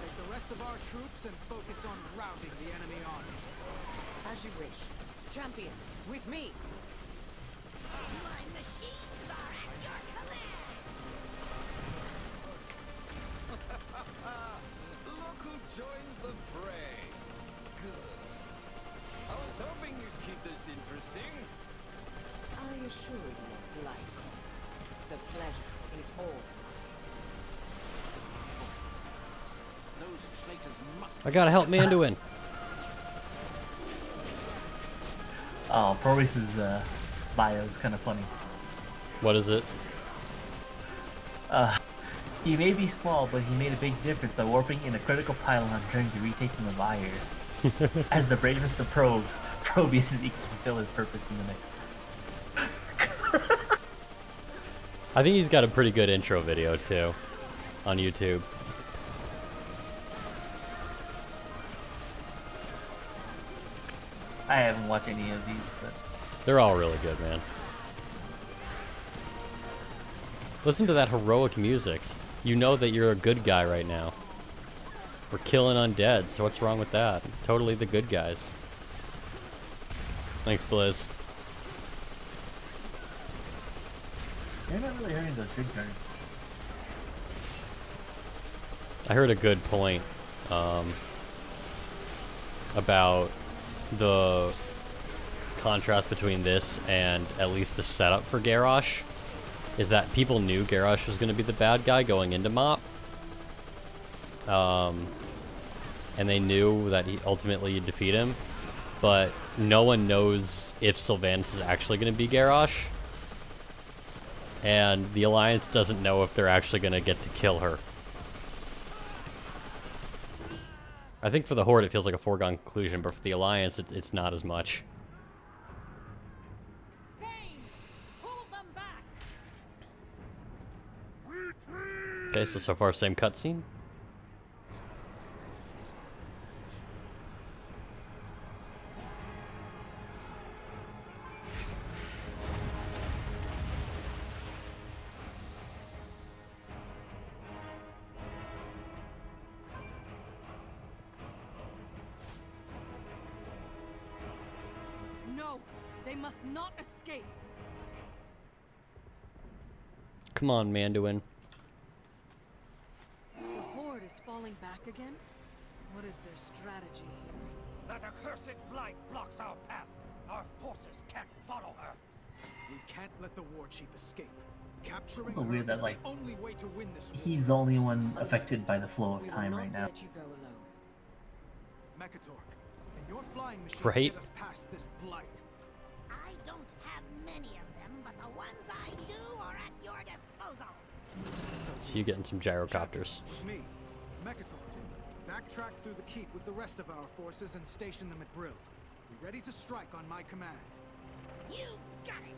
take the rest of our troops and focus on routing the enemy army. As you wish. Champions, with me. My machines are at your command! Look who joins the fray. Good. I was hoping you'd keep this interesting. I assure you, Blight. The pleasure is all. Those traitors must. I gotta help Manduin. Oh, Provis's bio is kind of funny. What is it? He may be small, but he made a big difference by warping in a critical pylon during the retaking of Ire. As the bravest of probes, Provis is eager to fulfill his purpose in the Nexus. I think he's got a pretty good intro video too on YouTube. I haven't watched any of these, but They're all really good, man. Listen to that heroic music. You know that you're a good guy right now. We're killing undead, so what's wrong with that? Totally the good guys. Thanks, Blizz. You're not really hurting those good guys. I heard a good point about the contrast between this and at least the setup for Garrosh is that people knew Garrosh was going to be the bad guy going into Mop. And they knew that he ultimately you'd defeat him, but no one knows if Sylvanas is actually going to be Garrosh. And the Alliance doesn't know if they're actually going to get to kill her. I think for the Horde it feels like a foregone conclusion, but for the Alliance it's not as much. Okay, so far same cutscene. No, they must not escape. Come on, Manduin. The Horde is falling back again? What is their strategy here? That accursed blight blocks our path. Our forces can't follow her. We can't let the war chief escape. Capturing It's so her weird that, is like, the only way to win this war. he's the only one affected by the flow of time right now. Let you go alone. Mekatork, can your flying machine Right. get us past this blight? I don't have many of them, but the ones I do are at your disposal. So you getting some gyrocopters. With me, Mekatork. Backtrack through the keep with the rest of our forces and station them at Brill. Be ready to strike on my command. You got it.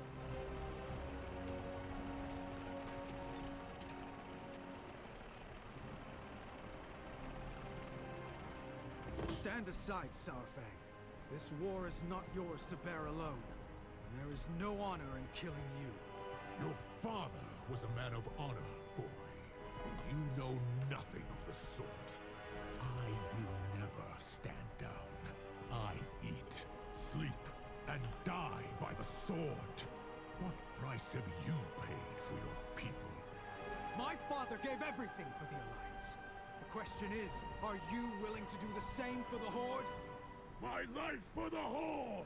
Stand aside, Sourfang. This war is not yours to bear alone. And there is no honor in killing you. Your father was a man of honor, boy. You know nothing of the sort. I will never stand down. I eat, sleep, and die by the sword. What price have you paid for your people? My father gave everything for the Alliance. The question is, are you willing to do the same for the Horde? My life for the Horde!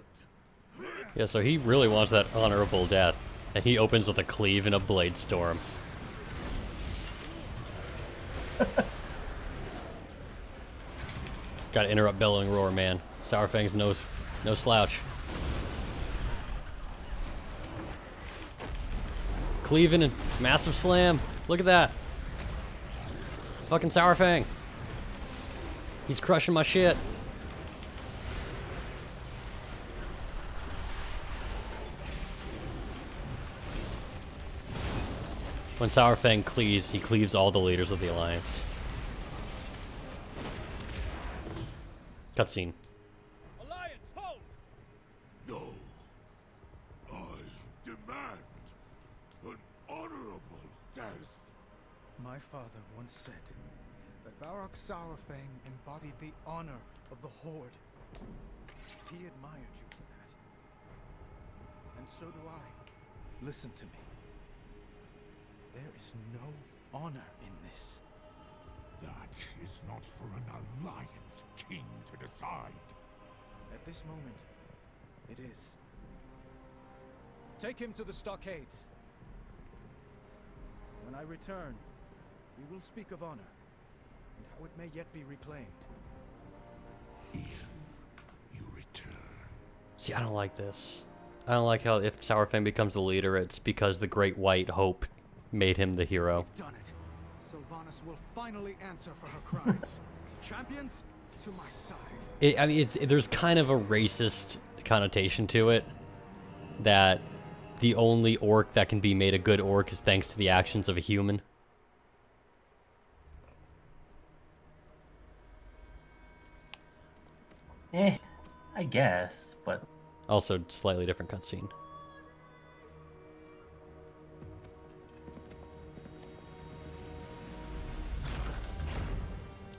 Yeah, so he really wants that honorable death. And he opens with a cleave and a blade storm. Gotta interrupt bellowing roar, man. Sourfang's no slouch. Cleaving and massive slam. Look at that. Fucking Sourfang. He's crushing my shit. When Sourfang cleaves, he cleaves all the leaders of the Alliance. Cutscene. Alliance, hold! No. I demand an honorable death. My father once said that Varrock Sourfang embodied the honor of the Horde. He admired you for that. And so do I. Listen to me. There is no honor in this. That is not for an Alliance king to decide. At this moment, it is. Take him to the stockades. When I return, we will speak of honor, and how it may yet be reclaimed. If you return. See, I don't like this. I don't like how if Sourfang becomes the leader, it's because the Great White Hope made him the hero. We've done it. Sylvanas will finally answer for her crimes. Champions, to my side. I mean, there's kind of a racist connotation to it. That the only orc that can be made a good orc is thanks to the actions of a human. I guess, but Also, slightly different cutscene.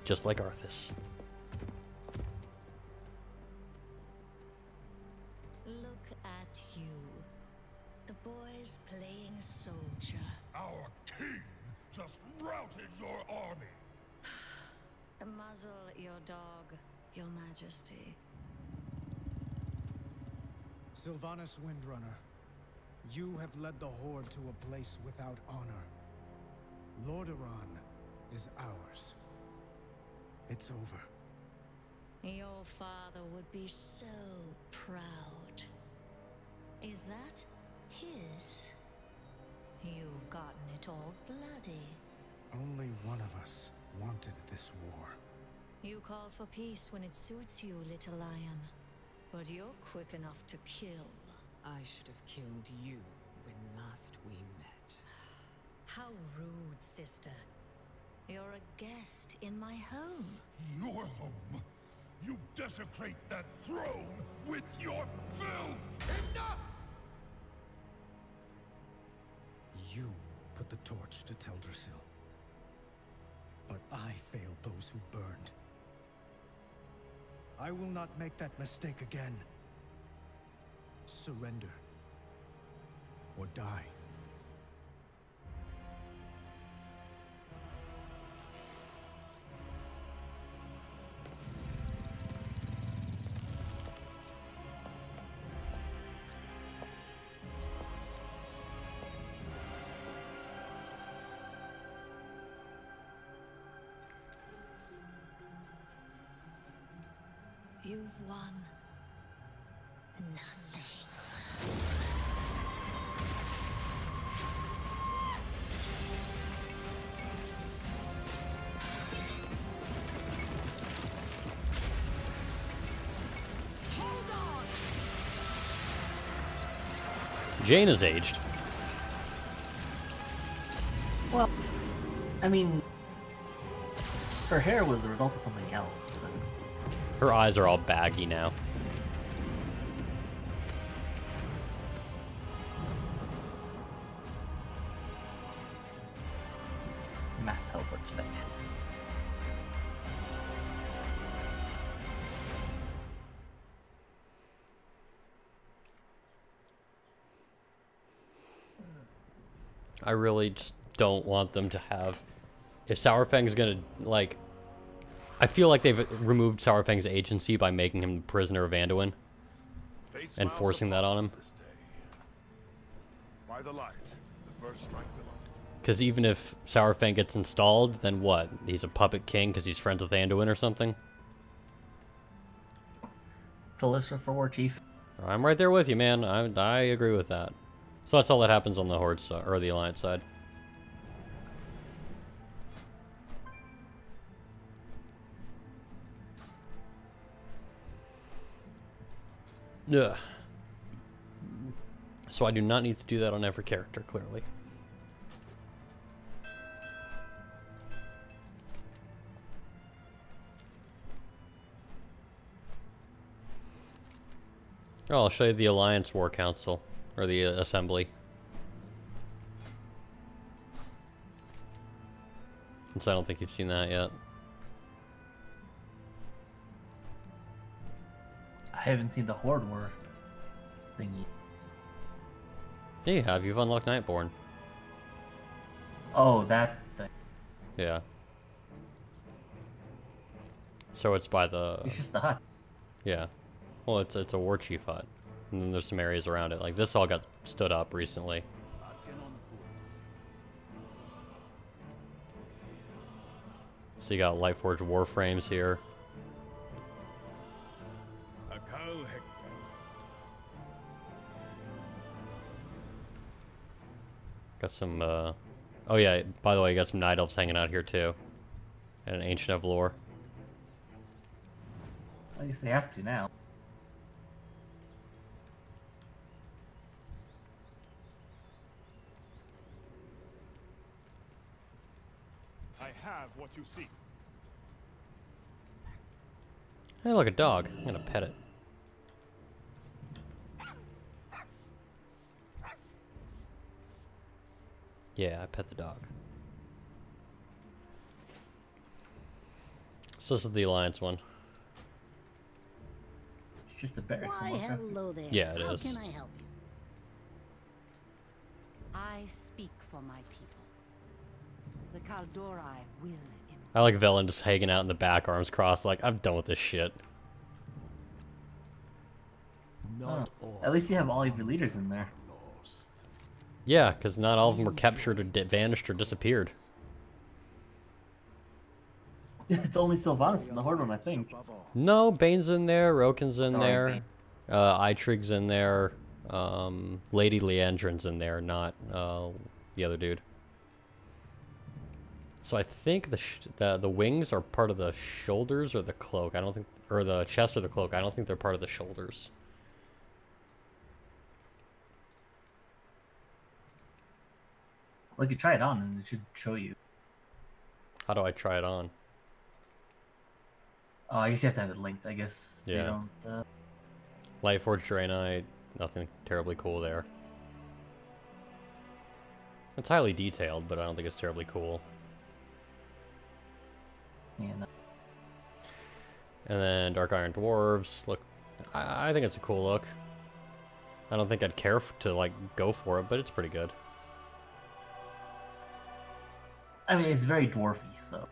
Just like Arthas. Look at you. The boy's playing soldier. Our king just routed your army. Muzzle your dog, Your Majesty. Sylvanas Windrunner, you have led the Horde to a place without honor. Lordaeron is ours. It's over. Your father would be so proud. Is that his? You've gotten it all bloody. Only one of us wanted this war. You call for peace when it suits you, little lion. But you're quick enough to kill. I should have killed you when last we met. How rude, sister. You're a guest in my home. Your home? You desecrate that throne with your filth! Enough! You put the torch to Teldrassil. But I failed those who burned. I will not make that mistake again. Surrender. Or die. You've won nothing. Jane is aged. Well, I mean, her hair was the result of something else. Her eyes are all baggy now. Mass teleport spec. I really just don't want them to have... If Sourfang's gonna, like... I feel like they've removed Sourfang's agency by making him the prisoner of Anduin. And forcing that on him. By the light, the first strike belongs. Because even if Sourfang gets installed, then what? He's a puppet king because he's friends with Anduin or something? Callisto for War Chief. I'm right there with you, man. I agree with that. So that's all that happens on the Horde side, or the Alliance side. Ugh. So I do not need to do that on every character, clearly. Oh, I'll show you the Alliance War Council, or the Assembly. Since I don't think you've seen that yet. I haven't seen the Horde War thingy. Yeah, you have. You've unlocked Nightborn. Oh, that thing. Yeah. So it's by the... It's just the hut. Yeah. Well, it's a war chief hut. And then there's some areas around it. Like, this all got stood up recently. So you got Lightforged Warframes here. Got some, oh yeah, by the way, you got some Night Elves hanging out here too. And an Ancient of Lore. I guess they have to now. I have what you seek. Hey, look, a dog. I'm gonna pet it. Yeah, I pet the dog. So this is the Alliance one. It's just a barrack. Why, hello there. Yeah, it How is. can I help you? I speak for my people. The Kaldori will. I like Velen just hanging out in the back, arms crossed, like, I'm done with this shit. At least you have all of your leaders in there. Yeah, because not all of them were captured or vanished or disappeared. It's only Sylvanas in the Horde one, I think. No, Bane's in there, Roken's in Oh, there, Bane. Eitrig's in there, Lady Leandrin's in there, not the other dude. So I think the wings are part of the shoulders or the cloak. I don't think, or the chest or the cloak. I don't think they're part of the shoulders. Well, you could try it on and it should show you. How do I try it on? Oh, I guess you have to have it linked. I guess they Yeah. don't. Lightforged Draenei, nothing terribly cool there. It's highly detailed, but I don't think it's terribly cool. Yeah, no. And then Dark Iron Dwarves, look, I think it's a cool look. I don't think I'd care to, like, go for it, but it's pretty good. I mean, it's very dwarfy, so.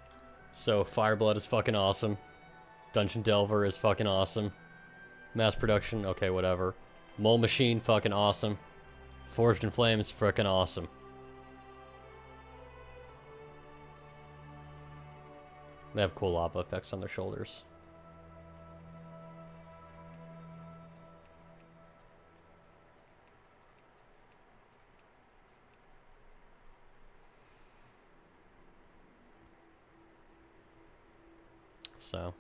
So, Fireblood is fucking awesome. Dungeon Delver is fucking awesome. Mass Production, okay, whatever. Mole Machine, fucking awesome. Forged in Flames, fucking awesome. They have cool lava effects on their shoulders. So,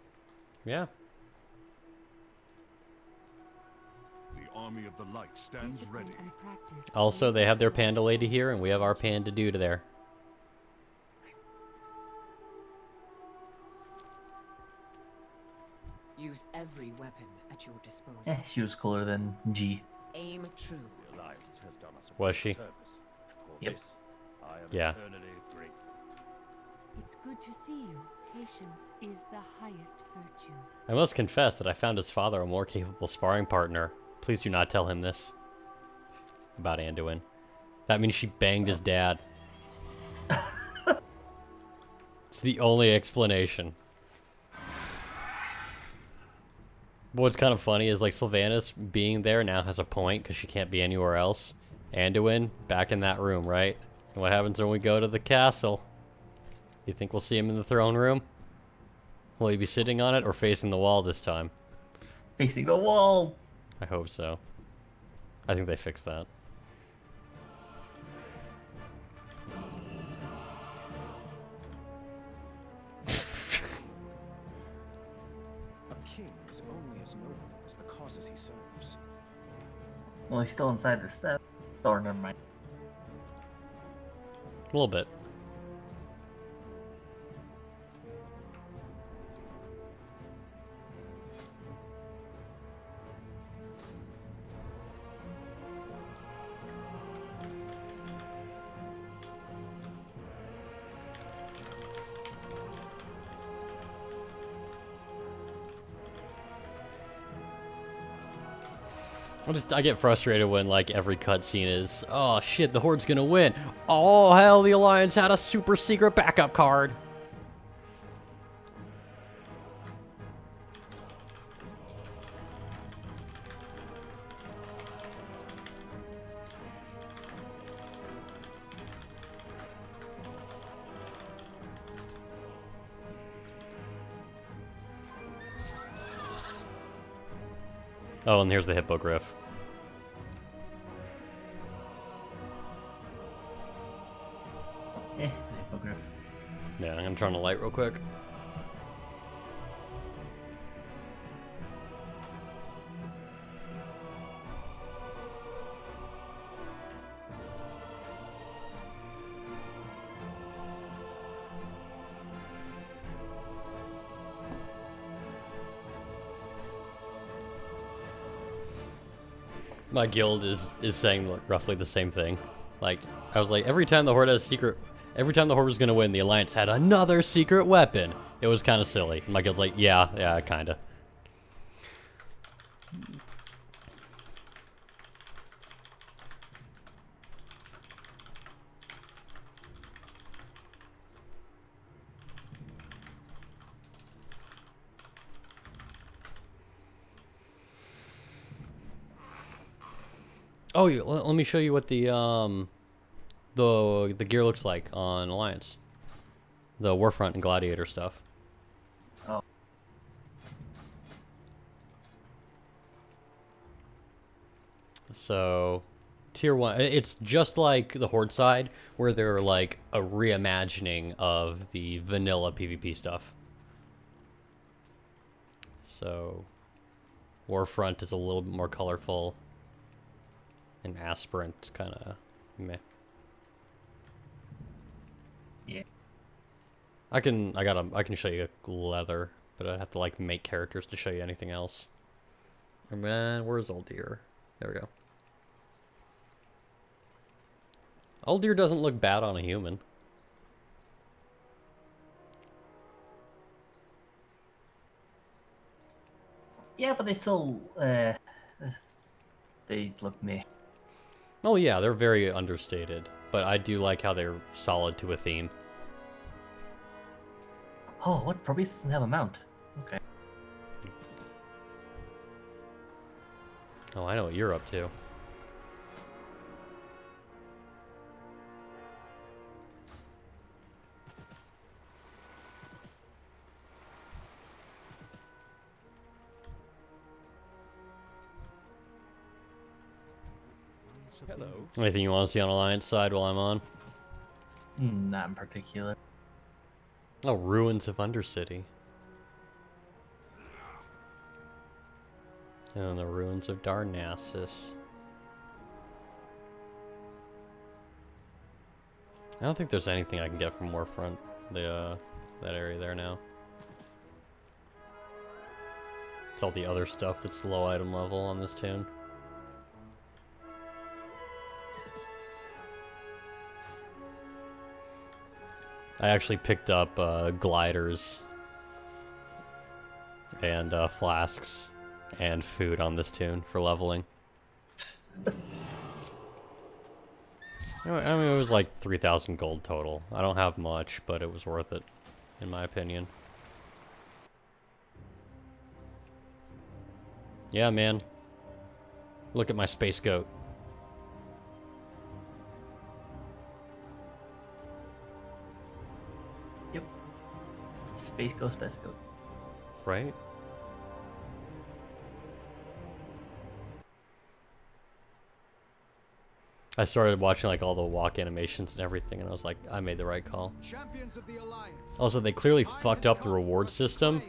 yeah. The army of the light stands ready. Also, they have their panda lady here, and we have our panda dude there. Use every weapon at your disposal. Yeah, she was cooler than G. Aim true. The Alliance has done us a Was great she? service. For Yep. this, I am Yeah. eternally grateful. It's good to see you. Patience is the highest virtue. I must confess that I found his father a more capable sparring partner. Please do not tell him this. About Anduin. That means she banged his dad. It's the only explanation. But what's kind of funny is, like, Sylvanas being there now has a point because she can't be anywhere else. Anduin, back in that room, right? And what happens when we go to the castle? You think we'll see him in the throne room? Will he be sitting on it or facing the wall this time? Facing the wall! I hope so. I think they fixed that. A king is only as noble as the causes he serves. Well, he's still inside the step. Or never mind. A little bit. I get frustrated when, like, every cutscene is, oh shit, the Horde's gonna win. Oh hell, the Alliance had a super secret backup card. Oh, and here's the hippogriff. Yeah, it's a hippogriff. Yeah, I'm gonna turn on the light real quick. My guild is saying roughly the same thing. Like, I was like, every time the Horde was gonna win, the Alliance had another secret weapon. It was kind of silly. And my guild's like, yeah, kinda. Oh, let me show you what the gear looks like on Alliance. The Warfront and Gladiator stuff. Oh. So, Tier 1, it's just like the Horde side, where they're like a reimagining of the vanilla PvP stuff. So, Warfront is a little bit more colorful. And Aspirant's kind of meh. Yeah. I can show you leather, but I'd have to like make characters to show you anything else. And man, where's Uldir? There we go. Uldir doesn't look bad on a human. Yeah, but they still they look meh. Oh yeah, they're very understated, but I do like how they're solid to a theme. Oh, what? Probeast doesn't have a mount. Okay. Oh, I know what you're up to. Hello. Anything you want to see on Alliance side while I'm on? Not in particular. Oh, Ruins of Undercity. And the Ruins of Darnassus. I don't think there's anything I can get from Warfront, that area there now. It's all the other stuff that's low item level on this tune. I actually picked up gliders and flasks and food on this tune for leveling. I mean, it was like 3,000 gold total. I don't have much, but it was worth it, in my opinion. Yeah, man. Look at my space goat. Yep. Space goat, space goat. Right? I started watching like all the walk animations and everything, and I was like, I made the right call. Champions of the Alliance. Also, they clearly fucked up the reward system.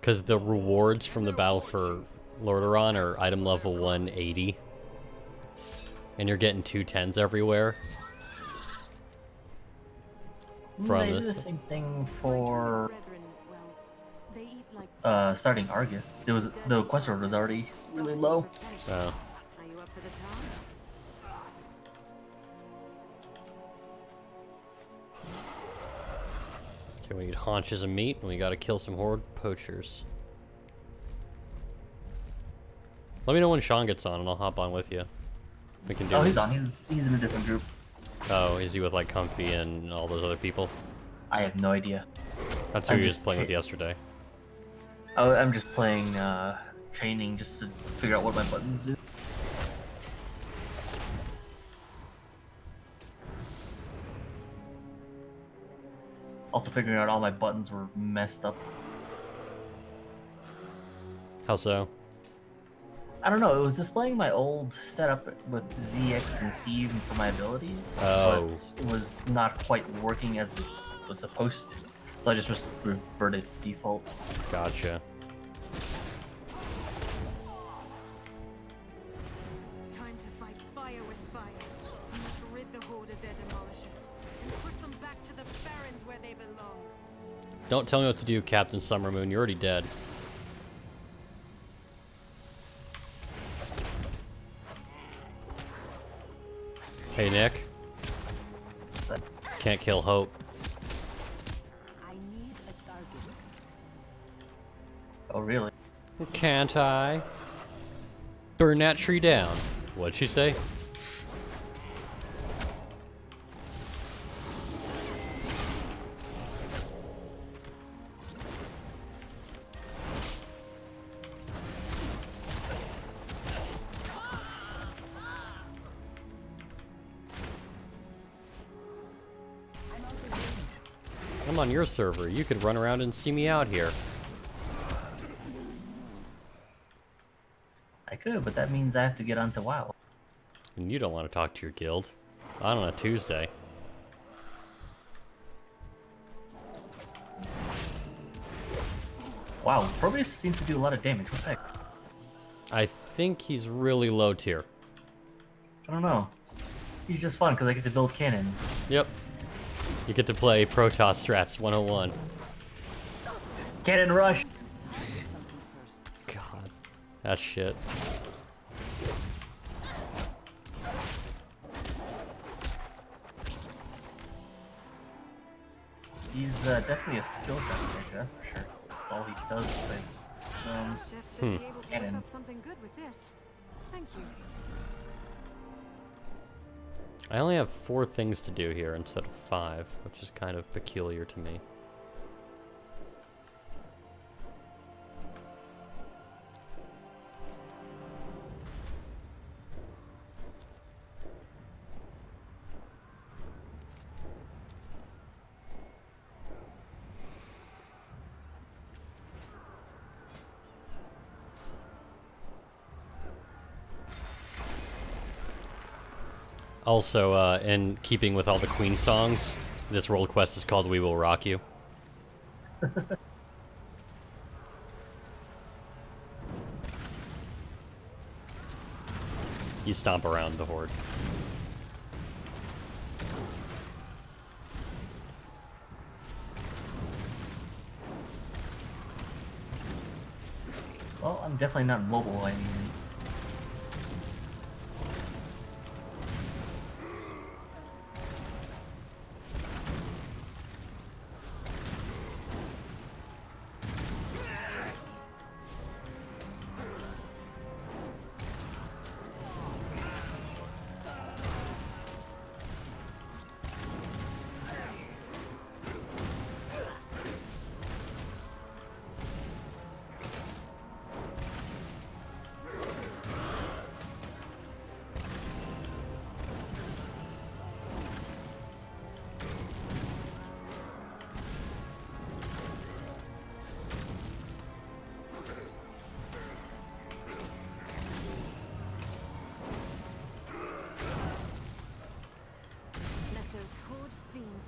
Because the rewards from the battle for Lordaeron are item level 180. And you're getting 2 10s everywhere. They did the same thing for starting Argus. The quest reward was already really low. Oh. Okay, we need haunches of meat, and we gotta kill some horde poachers. Let me know when Sean gets on, and I'll hop on with you. We can do. Oh, he's on. He's in a different group. Oh, is he with like Comfy and all those other people? I have no idea. That's who he was playing with yesterday. Oh, I'm just playing training just to figure out what my buttons do. Also figuring out all my buttons were messed up. How so? I don't know, it was displaying my old setup with ZX and C for my abilities. Oh. But it was not quite working as it was supposed to. So I just reverted to default. Gotcha. Time to fight fire with fire. You must rid the Horde of their demolishers and push them back to the Barrens where they belong. Don't tell me what to do, Captain Summermoon. You're already dead. Hey, Nick. Can't kill Hope. I need a target. Oh, really? Can't I? Burn that tree down. What'd she say? I'm on your server. You could run around and see me out here. I could, but that means I have to get onto WoW. And you don't want to talk to your guild. Not on a Tuesday. Wow, Proteus seems to do a lot of damage. What the heck? I think he's really low tier. I don't know. He's just fun because I get to build cannons. Yep. You get to play Protoss Strats 101. Cannon rush! God. That's shit. He's definitely a skill shot character, that's for sure. That's all he does besides Chef should be able to cannon. whip up something good with this. Thank you. I only have 4 things to do here instead of 5, which is kind of peculiar to me. Also, in keeping with all the Queen songs, this world quest is called We Will Rock You. You stomp around the horde. Well, I'm definitely not mobile, I mean.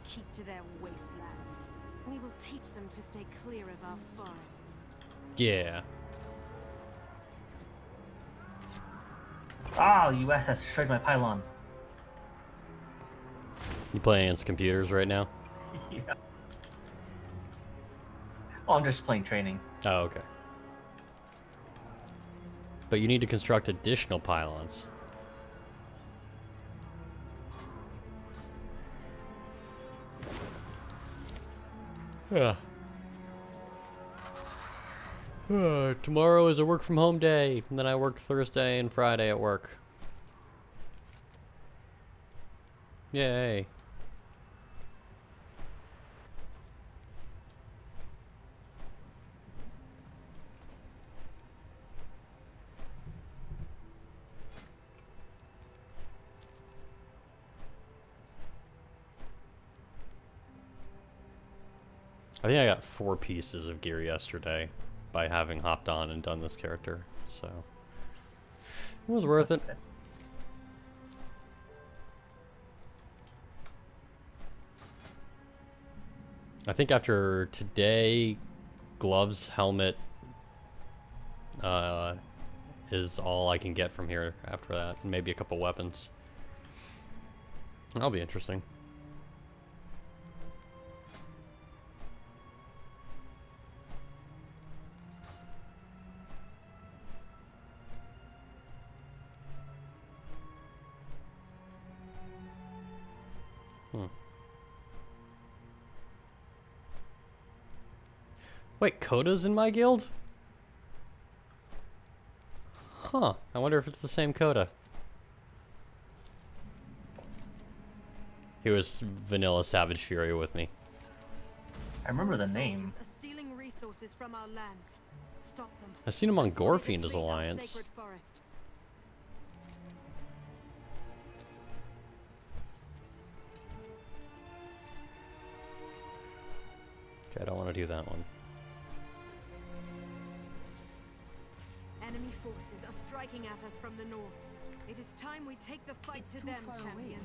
Keep to their wastelands. We will teach them to stay clear of our forests. Yeah. Ah, you SS destroyed my pylon. You playing against computers right now? Yeah. Oh, I'm just playing training. Oh, okay. But you need to construct additional pylons. Yeah. Tomorrow is a work from home day, and then I work Thursday and Friday at work. Yay. I think I got 4 pieces of gear yesterday by having hopped on and done this character, so it was worth it. I think after today, gloves, helmet is all I can get from here after that, and maybe a couple weapons. That'll be interesting. Wait, Coda's in my guild? Huh. I wonder if it's the same Coda. He was Vanilla Savage Fury with me. I remember the name. Soldiers are stealing resources from our lands. Stop them. I've seen him on Before they Gorfiend's deplete our Alliance. sacred forest. Okay, I don't want to do that one. Enemy forces are striking at us from the north. It is time we take the fight to them, champion.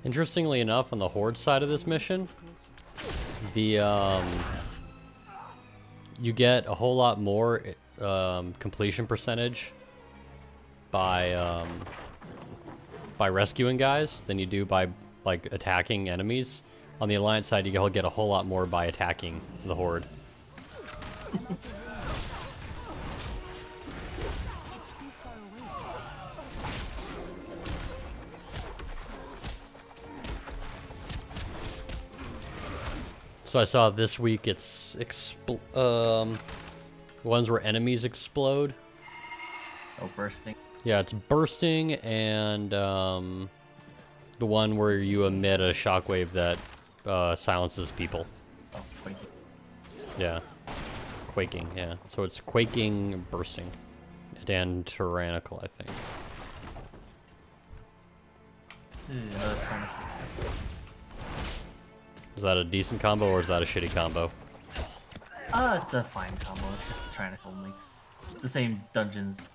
Interestingly enough, on the Horde side of this mission, the you get a whole lot more completion percentage by rescuing guys than you do by like attacking enemies. On the Alliance side, you get a whole lot more by attacking the Horde. So I saw this week it's ones where enemies explode. Oh, bursting. Yeah, it's bursting, and the one where you emit a shockwave that silences people. Oh, quaking. Yeah, quaking. Yeah, so it's quaking, bursting, and tyrannical, I think. Another tyrannical. Is that a decent combo or is that a shitty combo? It's a fine combo. It's just tyrannical makes the same dungeons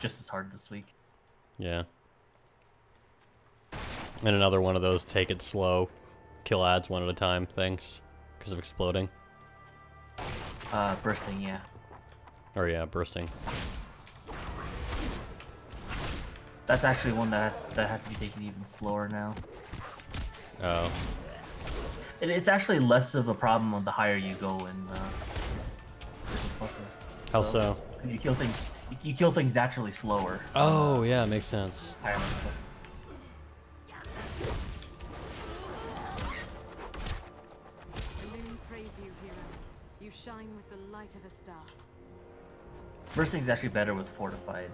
just as hard this week. Yeah. And another one of those take it slow, kill ads one at a time things because of exploding. Bursting, yeah. Or yeah, bursting. That's actually one that has to be taken even slower now. Oh. It's actually less of a problem the higher you go in pluses. How so? You kill things naturally slower. Oh yeah, it makes sense. Higher pluses. Illumin praise you, hero. You shine with the light of a star. Bursting's actually better with fortified.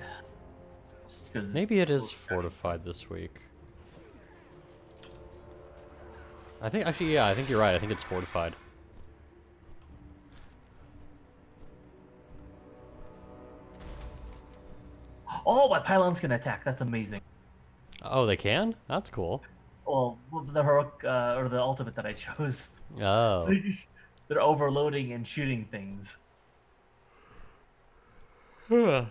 Maybe it is fortified this week. I think, actually, yeah, I think you're right. I think it's fortified. Oh, my pylons can attack. That's amazing. Oh, they can? That's cool. Well, the heroic, or the ultimate that I chose. Oh. They're overloading and shooting things. Huh.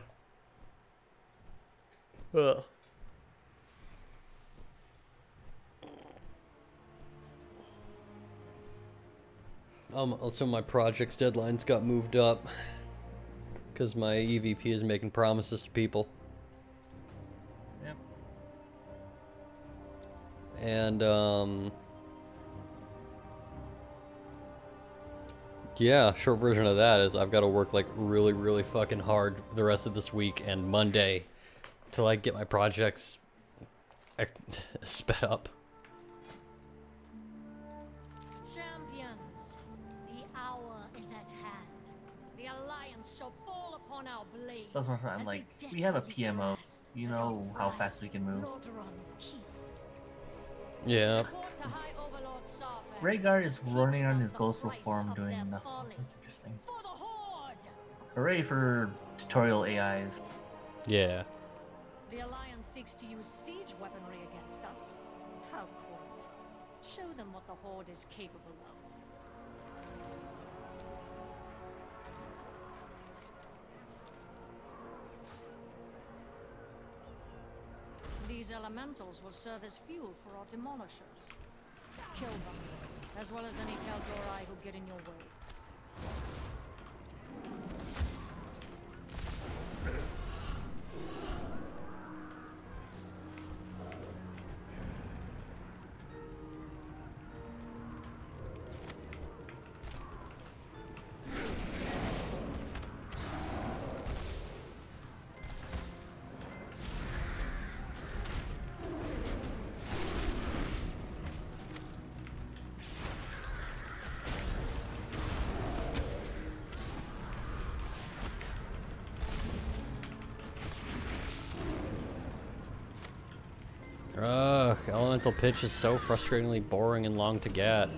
Also my project's deadlines got moved up because my EVP is making promises to people. Yep. And yeah, short version of that is I've got to work like really fucking hard the rest of this week and Monday to like get my projects sped up. That's what I'm like. We have a PMO. You know how fast we can move. Yeah. Rhaegar is running on his ghostly form doing nothing. That's interesting. Hooray for tutorial AIs. Yeah. The Alliance seeks to use siege weaponry against us. How quaint. Show them what the Horde is capable of. These elementals will serve as fuel for our demolishers. Kill them, as well as any Kaldori who get in your way. Ugh, Elemental Pitch is so frustratingly boring and long to get.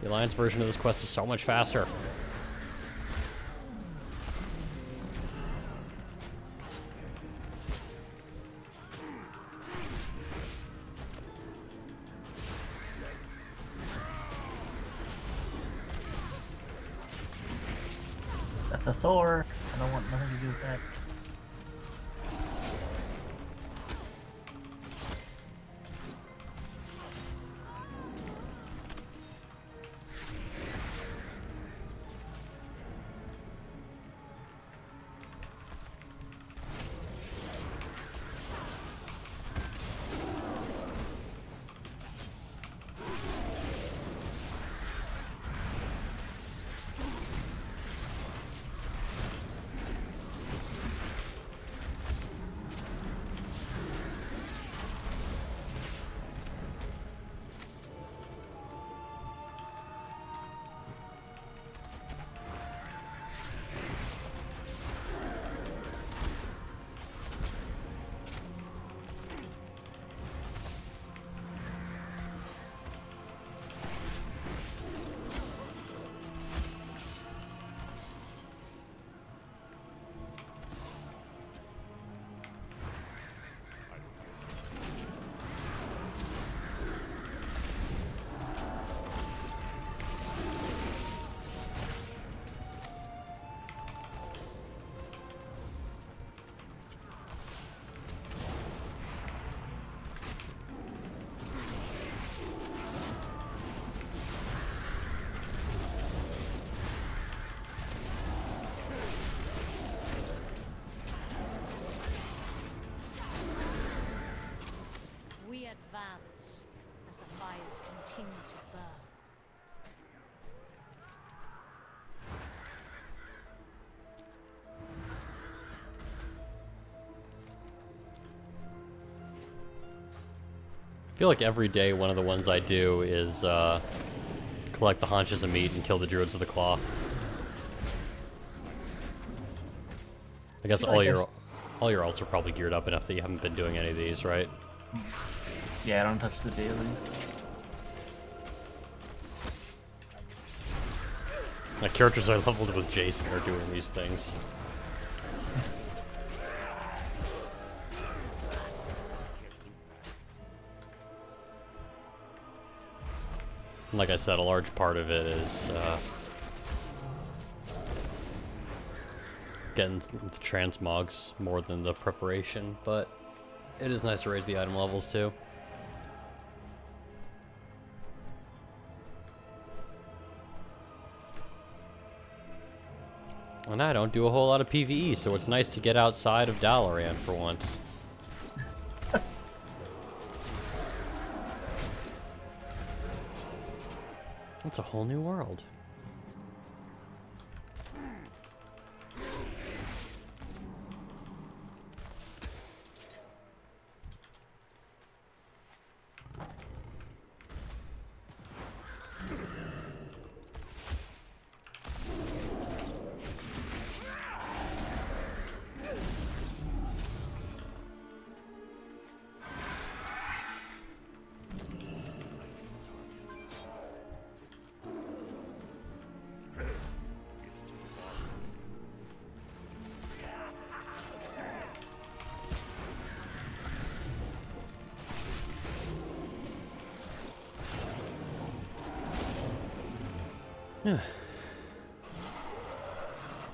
The Alliance version of this quest is so much faster. That's a Thor. I don't want nothing to do with that. We advance as the fires continue to burn. I feel like every day one of the ones I do is collect the haunches of meat and kill the druids of the claw. I guess all your alts are probably geared up enough that you haven't been doing any of these, right? Yeah, I don't touch the dailies. My characters I leveled with Jason are doing these things. And like I said, a large part of it is getting the transmogs more than the preparation, but it is nice to raise the item levels too. And I don't do a whole lot of PvE, so it's nice to get outside of Dalaran for once. It's a whole new world.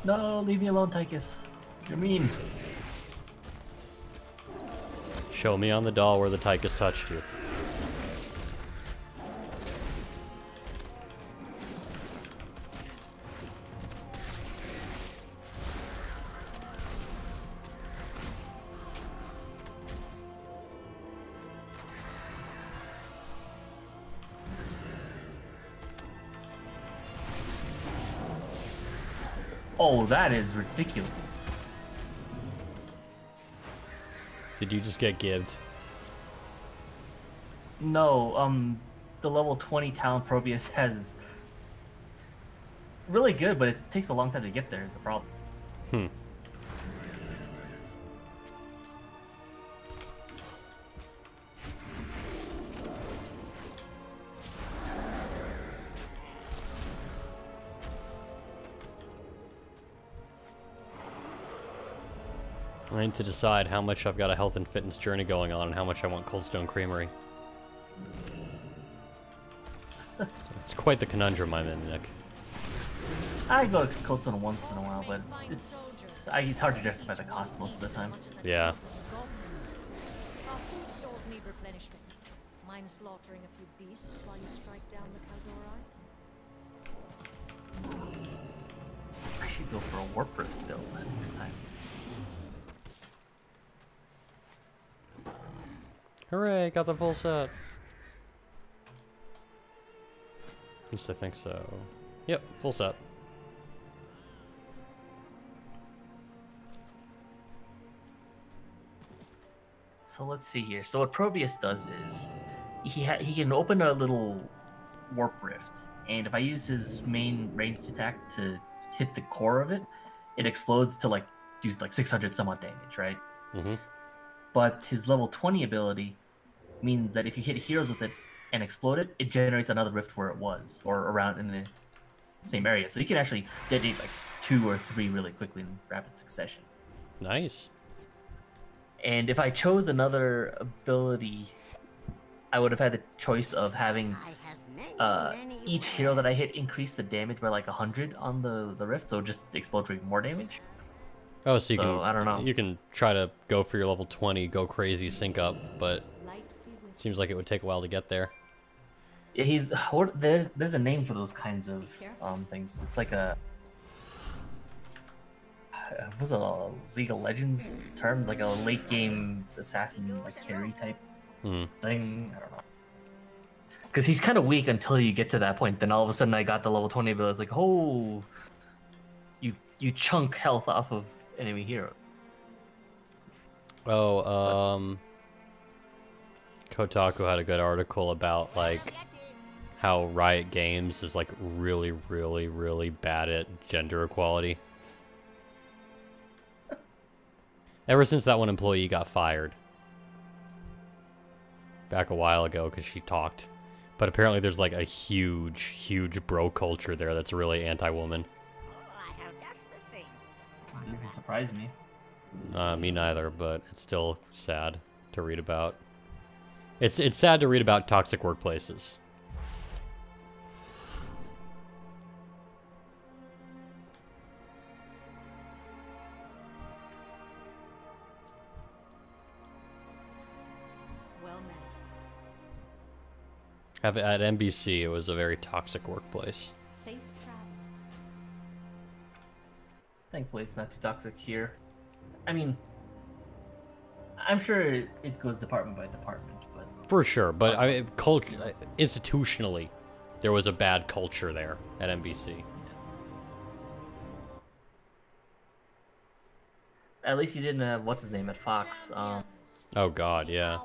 No, leave me alone, Tychus. You're mean. Show me on the doll where the Tychus touched you. Oh, that is ridiculous. Did you just get gibbed? No, the level 20 talent Probius has really good, but it takes a long time to get there is the problem. Hmm. I need to decide how much I've got a health and fitness journey going on and how much I want Coldstone Creamery. It's quite the conundrum I'm in, Nick. I go to Coldstone once in a while, but it's hard to justify the cost most of the time. Yeah. Our food stores need replenishment. Mind slaughtering a few beasts while you strike down the Kaldorite? I should go for a warp rift build next time. Hooray, got the full set. At least I think so. Yep, full set. So let's see here. So what Proteus does is he can open a little warp rift, and if I use his main ranged attack to hit the core of it, it explodes to do 600 some odd damage, right? Mm-hmm. But his level 20 ability means that if you hit heroes with it and explode it, it generates another rift where it was, or around in the same area. So you can actually detonate 2 or 3 really quickly in rapid succession. Nice. And if I chose another ability, I would have had the choice of having each hero that I hit increase the damage by 100 on the rift, so just explode for even more damage. Oh, so you can, I don't know. You can try to go for your level 20, go crazy, sync up, but seems like it would take a while to get there. Yeah, there's a name for those kinds of things. It's like a was it a League of Legends term, like a late game assassin carry type thing? I don't know. Because he's kind of weak until you get to that point. Then all of a sudden I got the level 20 ability. It's like, oh, you chunk health off of enemy hero. Oh, Kotaku had a good article about how Riot Games is really, really, really bad at gender equality. Ever since that one employee got fired. Back a while ago, because she talked. But apparently there's a huge, huge bro culture there that's really anti-woman. Doesn't surprise me. Me neither, but it's still sad to read about. It's sad to read about toxic workplaces. At NBC, it was a very toxic workplace. Safe travels. Thankfully, it's not too toxic here. I mean, I'm sure it goes department by department, but for sure. But institutionally, there was a bad culture there at NBC. At least you didn't have what's his name at Fox. Oh God, yeah.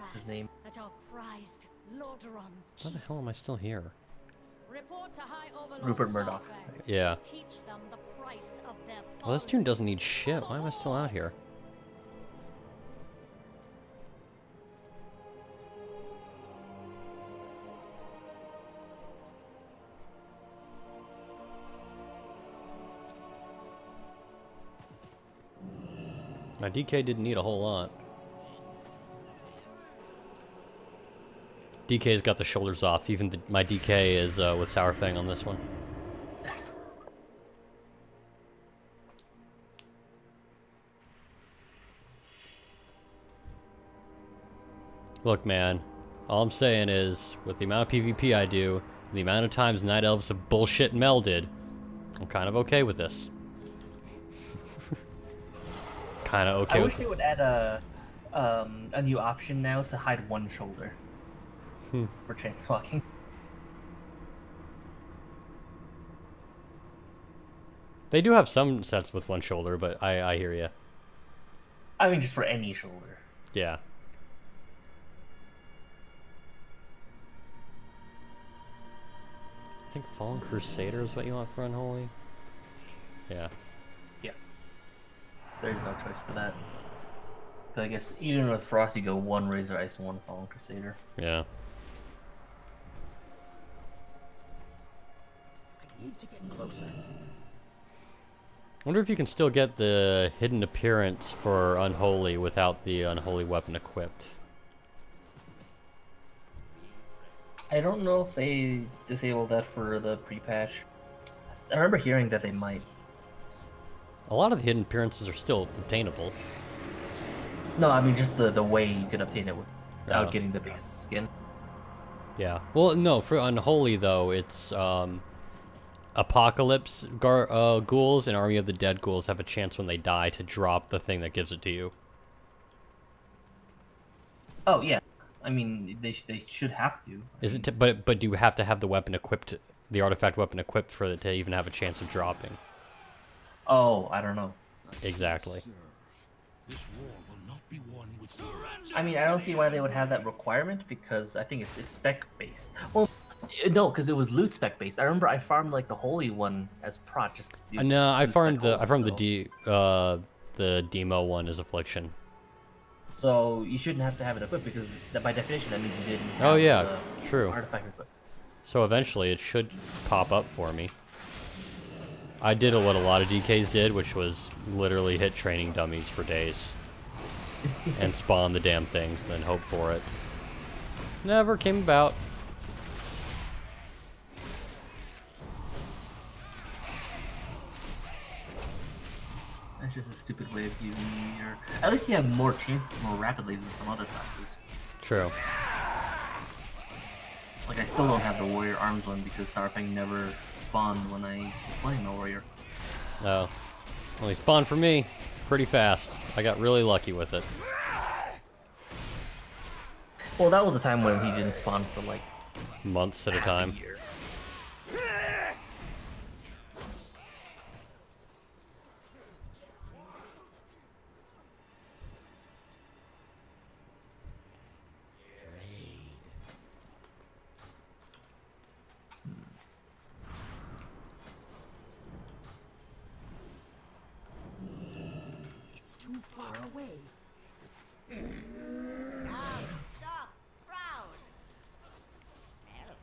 What's his name? Why the hell am I still here? Rupert Murdoch. Yeah. Well, this tune doesn't need shit. Why am I still out here? My DK didn't need a whole lot. DK's got the shoulders off. Even my DK is with Sourfang on this one. Look, man. All I'm saying is, with the amount of PvP I do, the amount of times Night Elves have bullshit melded, I'm kind of okay with this. Kind of okay with it. I wish they would add a new option now to hide one shoulder. For chance walking. They do have some sets with one shoulder, but I hear you. I mean, just for any shoulder. Yeah. I think Fallen Crusader is what you want for Unholy. Yeah. Yeah. There's no choice for that. But I guess even with Frost, you go one Razor Ice and one Fallen Crusader. Yeah. I need to get closer. I wonder if you can still get the hidden appearance for Unholy without the Unholy weapon equipped. I don't know if they disabled that for the pre-patch. I remember hearing that they might. A lot of the hidden appearances are still obtainable. No, I mean just the way you can obtain it without Oh. getting the base skin. Yeah. Well, no, for Unholy, though, it's Apocalypse ghouls and Army of the Dead ghouls have a chance when they die to drop the thing that gives it to you. Oh, yeah. I mean, they should have to. But do you have to have the weapon equipped, the artifact weapon equipped for it to even have a chance of dropping? Oh, I don't know. Exactly. This war will not be won with surrender. I mean, I don't see why they would have that requirement because I think it's spec-based. Well, no, because it was loot spec-based. I remember I farmed like the holy one as prot. Just No, I farmed the demo one as affliction. So you shouldn't have to have it equipped because by definition that means you didn't have Oh yeah, the true. artifact equipped. So eventually it should pop up for me. I did what a lot of DKs did, which was literally hit training dummies for days. And spawn the damn things, then hope for it. Never came about. That's just a stupid way of using your... At least you have more chances more rapidly than some other classes. True. Like, I still don't have the warrior arms one because Sarfang never spawned when I was playing the warrior. Oh. Well, he spawned for me pretty fast. I got really lucky with it. Well, that was a time when he didn't spawn for, like... months at a time. Too far away. Stop! Browse! Smell.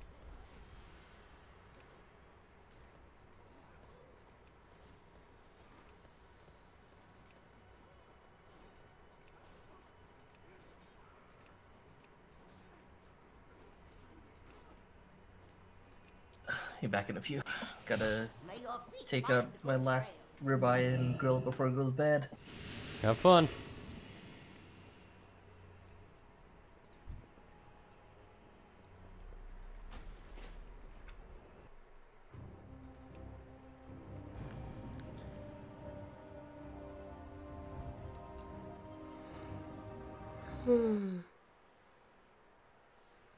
Hey, back in a few. Gotta take up my last ribeye and grill it before it goes bad. Have fun.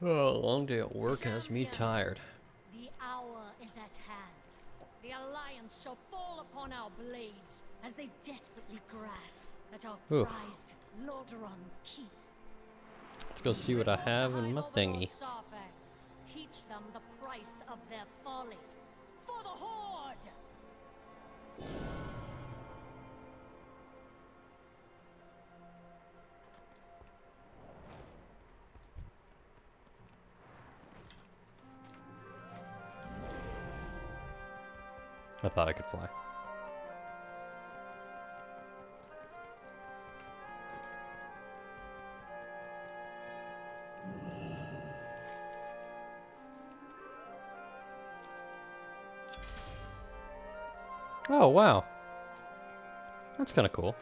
Oh, a long day at work has me tired. The hour is at hand. The Alliance shall fall upon our blades as they desperately grasp at our Oof. prized Lordaeron keep. Let's go see what I have in my thingy. Teach them the price of their folly. For the Horde! I thought I could fly. Oh, wow. That's kind of cool.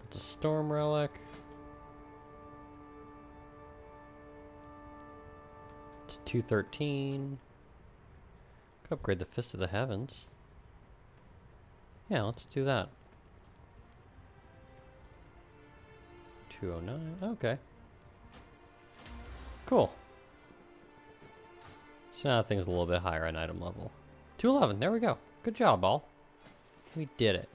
It's a storm relic. It's 213. Could upgrade the Fist of the Heavens. Yeah, let's do that. 209. Okay. Cool. So now things a little bit higher on item level. 211. There we go. Good job, all. We did it.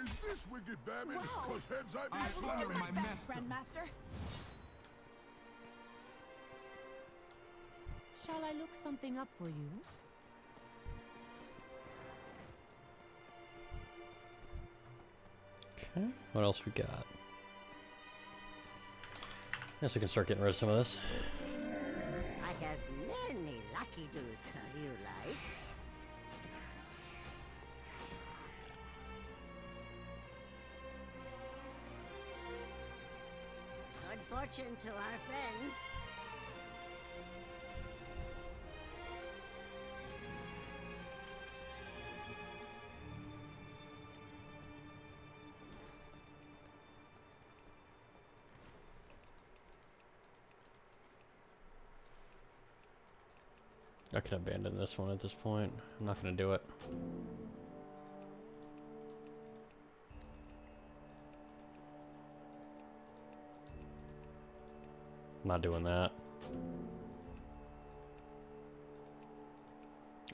Is this wicked Babbitt? 'Cause heads I be slamming. My friend, master. Shall I look something up for you? Okay, what else we got? Guess we can start getting rid of some of this. as many lucky doos you like. Good fortune to our friends. I can abandon this one at this point. I'm not gonna do it. I'm not doing that.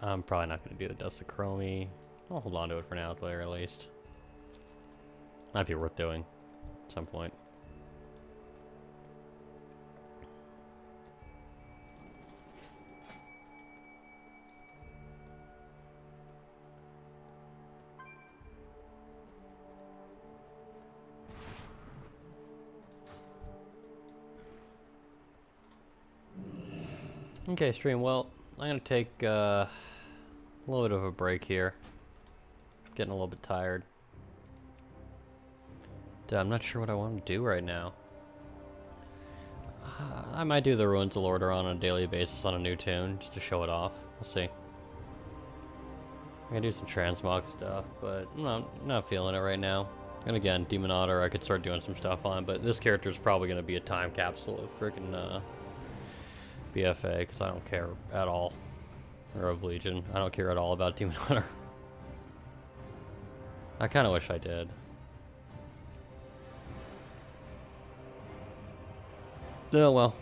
I'm probably not gonna do the Dust of Chromie. I'll hold on to it for now, at the very least. Might be worth doing at some point. Okay, stream. Well, I'm gonna take a little bit of a break here. Getting a little bit tired. I'm not sure what I want to do right now. I might do the Ruins of Lordaeron on a daily basis on a new tune, just to show it off. We'll see. I'm gonna do some transmog stuff, but I'm not feeling it right now. And again, Demon Otter, I could start doing some stuff on, but this character is probably gonna be a time capsule of freaking BFA, because I don't care at all. Or of Legion. I don't care at all about Demon Hunter. I kind of wish I did. Oh well.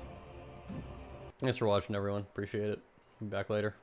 Thanks for watching, everyone. Appreciate it. Be back later.